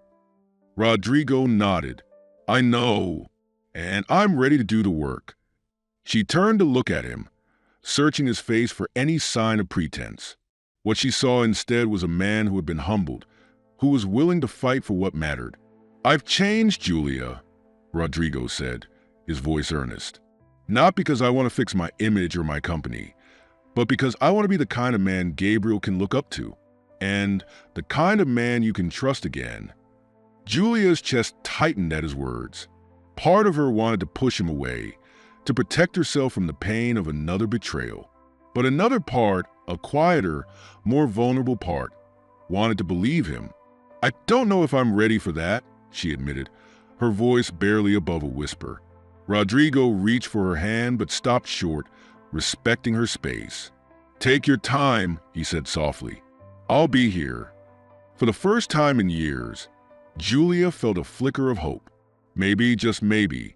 S1: Rodrigo nodded. "I know, and I'm ready to do the work." She turned to look at him, searching his face for any sign of pretense. What she saw instead was a man who had been humbled, who was willing to fight for what mattered. "I've changed, Julia," Rodrigo said, his voice earnest. "Not because I want to fix my image or my company, but because I want to be the kind of man Gabriel can look up to, and the kind of man you can trust again." Julia's chest tightened at his words. Part of her wanted to push him away, to protect herself from the pain of another betrayal. But another part, a quieter, more vulnerable part, wanted to believe him. "I don't know if I'm ready for that," she admitted, her voice barely above a whisper. Rodrigo reached for her hand but stopped short, respecting her space. "Take your time," he said softly. "I'll be here." For the first time in years, Julia felt a flicker of hope. Maybe, just maybe,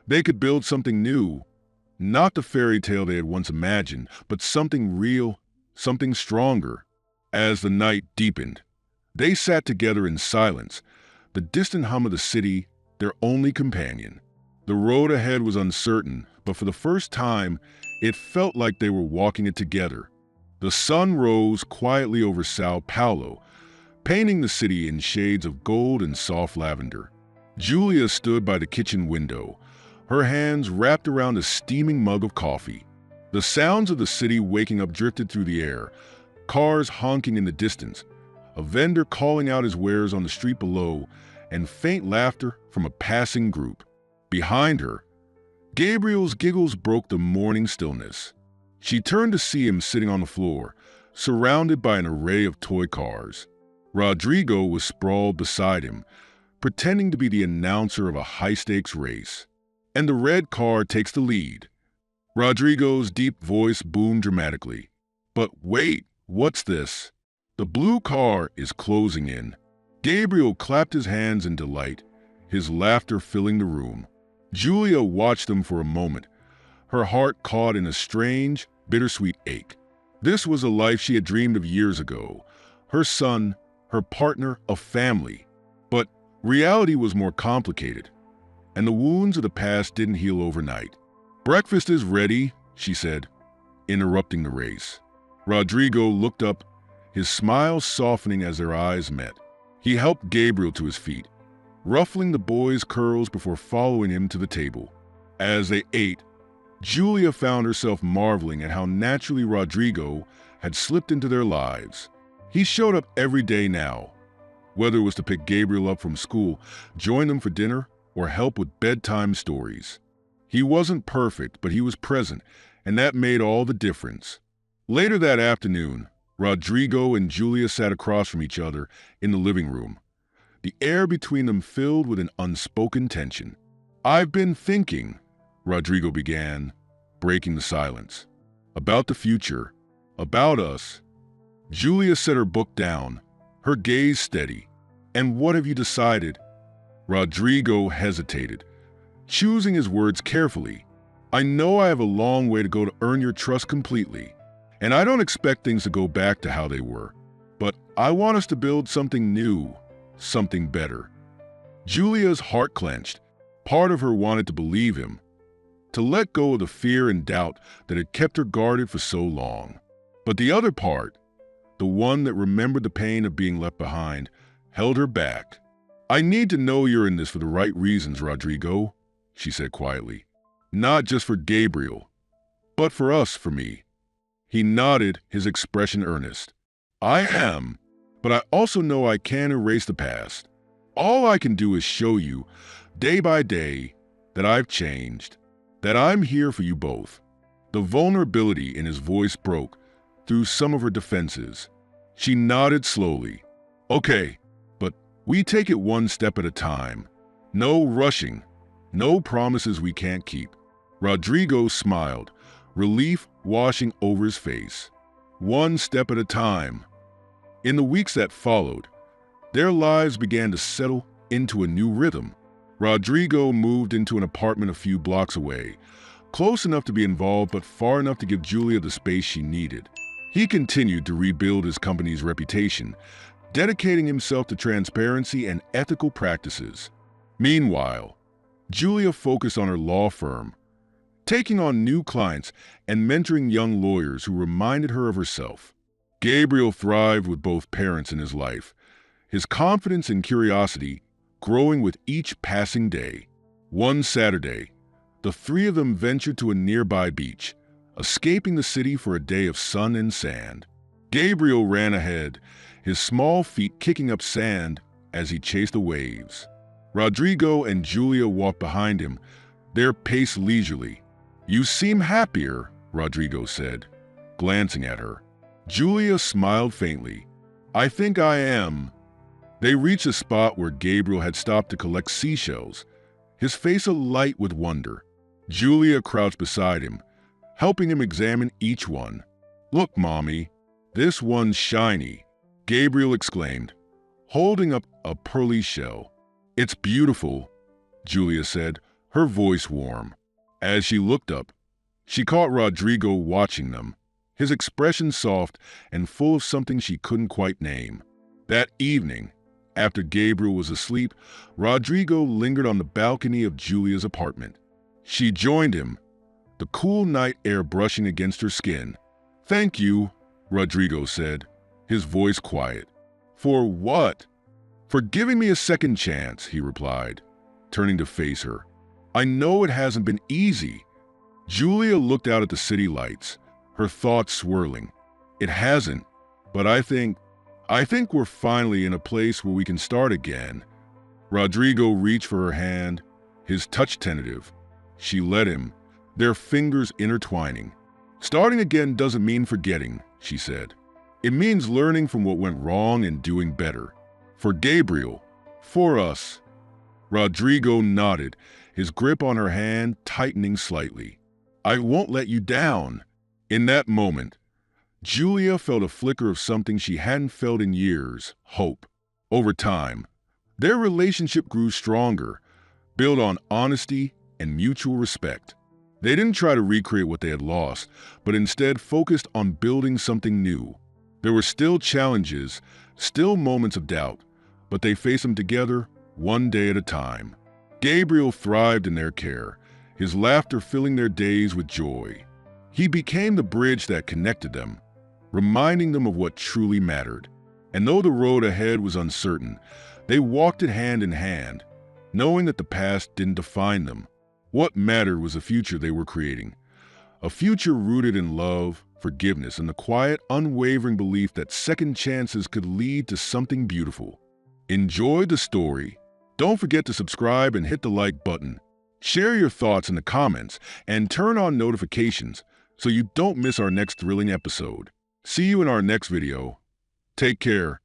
S1: they could build something new. Not the fairy tale they had once imagined, but something real, something stronger. As the night deepened, they sat together in silence, the distant hum of the city their only companion. The road ahead was uncertain, but for the first time, it felt like they were walking it together. The sun rose quietly over Sao Paulo, painting the city in shades of gold and soft lavender. Julia stood by the kitchen window, her hands wrapped around a steaming mug of coffee. The sounds of the city waking up drifted through the air, cars honking in the distance, a vendor calling out his wares on the street below, and faint laughter from a passing group. Behind her, Gabriel's giggles broke the morning stillness. She turned to see him sitting on the floor, surrounded by an array of toy cars. Rodrigo was sprawled beside him, pretending to be the announcer of a high-stakes race. "And the red car takes the lead." Rodrigo's deep voice boomed dramatically. "But wait, what's this?" "The blue car is closing in." Gabriel clapped his hands in delight, his laughter filling the room. Julia watched them for a moment, her heart caught in a strange, bittersweet ache. This was a life she had dreamed of years ago. Her son, her partner, a family. But reality was more complicated, and the wounds of the past didn't heal overnight. "Breakfast is ready," she said, interrupting the race. Rodrigo looked up, his smile softening as their eyes met. He helped Gabriel to his feet, ruffling the boy's curls before following him to the table. As they ate, Julia found herself marveling at how naturally Rodrigo had slipped into their lives. He showed up every day now, whether it was to pick Gabriel up from school, join them for dinner, or help with bedtime stories. He wasn't perfect, but he was present, and that made all the difference. Later that afternoon, Rodrigo and Julia sat across from each other in the living room, the air between them filled with an unspoken tension. "I've been thinking," Rodrigo began, breaking the silence, "about the future, about us." Julia set her book down, her gaze steady. "And what have you decided?" Rodrigo hesitated, choosing his words carefully. "I know I have a long way to go to earn your trust completely, and I don't expect things to go back to how they were. But I want us to build something new, something better." Julia's heart clenched. Part of her wanted to believe him, to let go of the fear and doubt that had kept her guarded for so long. But the other part, the one that remembered the pain of being left behind, held her back. "I need to know you're in this for the right reasons, Rodrigo," she said quietly. "Not just for Gabriel, but for us, for me." He nodded, his expression earnest. "I am, but I also know I can't erase the past. All I can do is show you, day by day, that I've changed, that I'm here for you both." The vulnerability in his voice broke through some of her defenses. She nodded slowly. "Okay, but we take it one step at a time. No rushing, no promises we can't keep." Rodrigo smiled, relief washing over his face. One step at a time. In the weeks that followed, their lives began to settle into a new rhythm. Rodrigo moved into an apartment a few blocks away, close enough to be involved but far enough to give Julia the space she needed. He continued to rebuild his company's reputation, dedicating himself to transparency and ethical practices. Meanwhile, Julia focused on her law firm, taking on new clients and mentoring young lawyers who reminded her of herself. Gabriel thrived with both parents in his life, his confidence and curiosity growing with each passing day. One Saturday, the three of them ventured to a nearby beach, escaping the city for a day of sun and sand. Gabriel ran ahead, his small feet kicking up sand as he chased the waves. Rodrigo and Julia walked behind him, their pace leisurely. "You seem happier," Rodrigo said, glancing at her. Julia smiled faintly. "I think I am." They reached a spot where Gabriel had stopped to collect seashells, his face alight with wonder. Julia crouched beside him, helping him examine each one. "Look, Mommy, this one's shiny," Gabriel exclaimed, holding up a pearly shell. "It's beautiful," Julia said, her voice warm. As she looked up, she caught Rodrigo watching them, his expression soft and full of something she couldn't quite name. That evening, after Gabriel was asleep, Rodrigo lingered on the balcony of Julia's apartment. She joined him, the cool night air brushing against her skin. "Thank you," Rodrigo said, his voice quiet. "For what?" "For giving me a second chance," he replied, turning to face her. "I know it hasn't been easy." Julia looked out at the city lights, her thoughts swirling. "It hasn't, but I think we're finally in a place where we can start again." Rodrigo reached for her hand, his touch tentative. She let him, their fingers intertwining. "Starting again doesn't mean forgetting," she said. "It means learning from what went wrong and doing better. For Gabriel, for us." Rodrigo nodded, his grip on her hand tightening slightly. "I won't let you down." In that moment, Julia felt a flicker of something she hadn't felt in years: hope. Over time, their relationship grew stronger, built on honesty and mutual respect. They didn't try to recreate what they had lost, but instead focused on building something new. There were still challenges, still moments of doubt, but they faced them together, one day at a time. Gabriel thrived in their care, his laughter filling their days with joy. He became the bridge that connected them, reminding them of what truly mattered. And though the road ahead was uncertain, they walked it hand in hand, knowing that the past didn't define them. What mattered was the future they were creating, a future rooted in love, forgiveness, and the quiet, unwavering belief that second chances could lead to something beautiful. Enjoy the story. Don't forget to subscribe and hit the like button. Share your thoughts in the comments and turn on notifications so you don't miss our next thrilling episode. See you in our next video. Take care.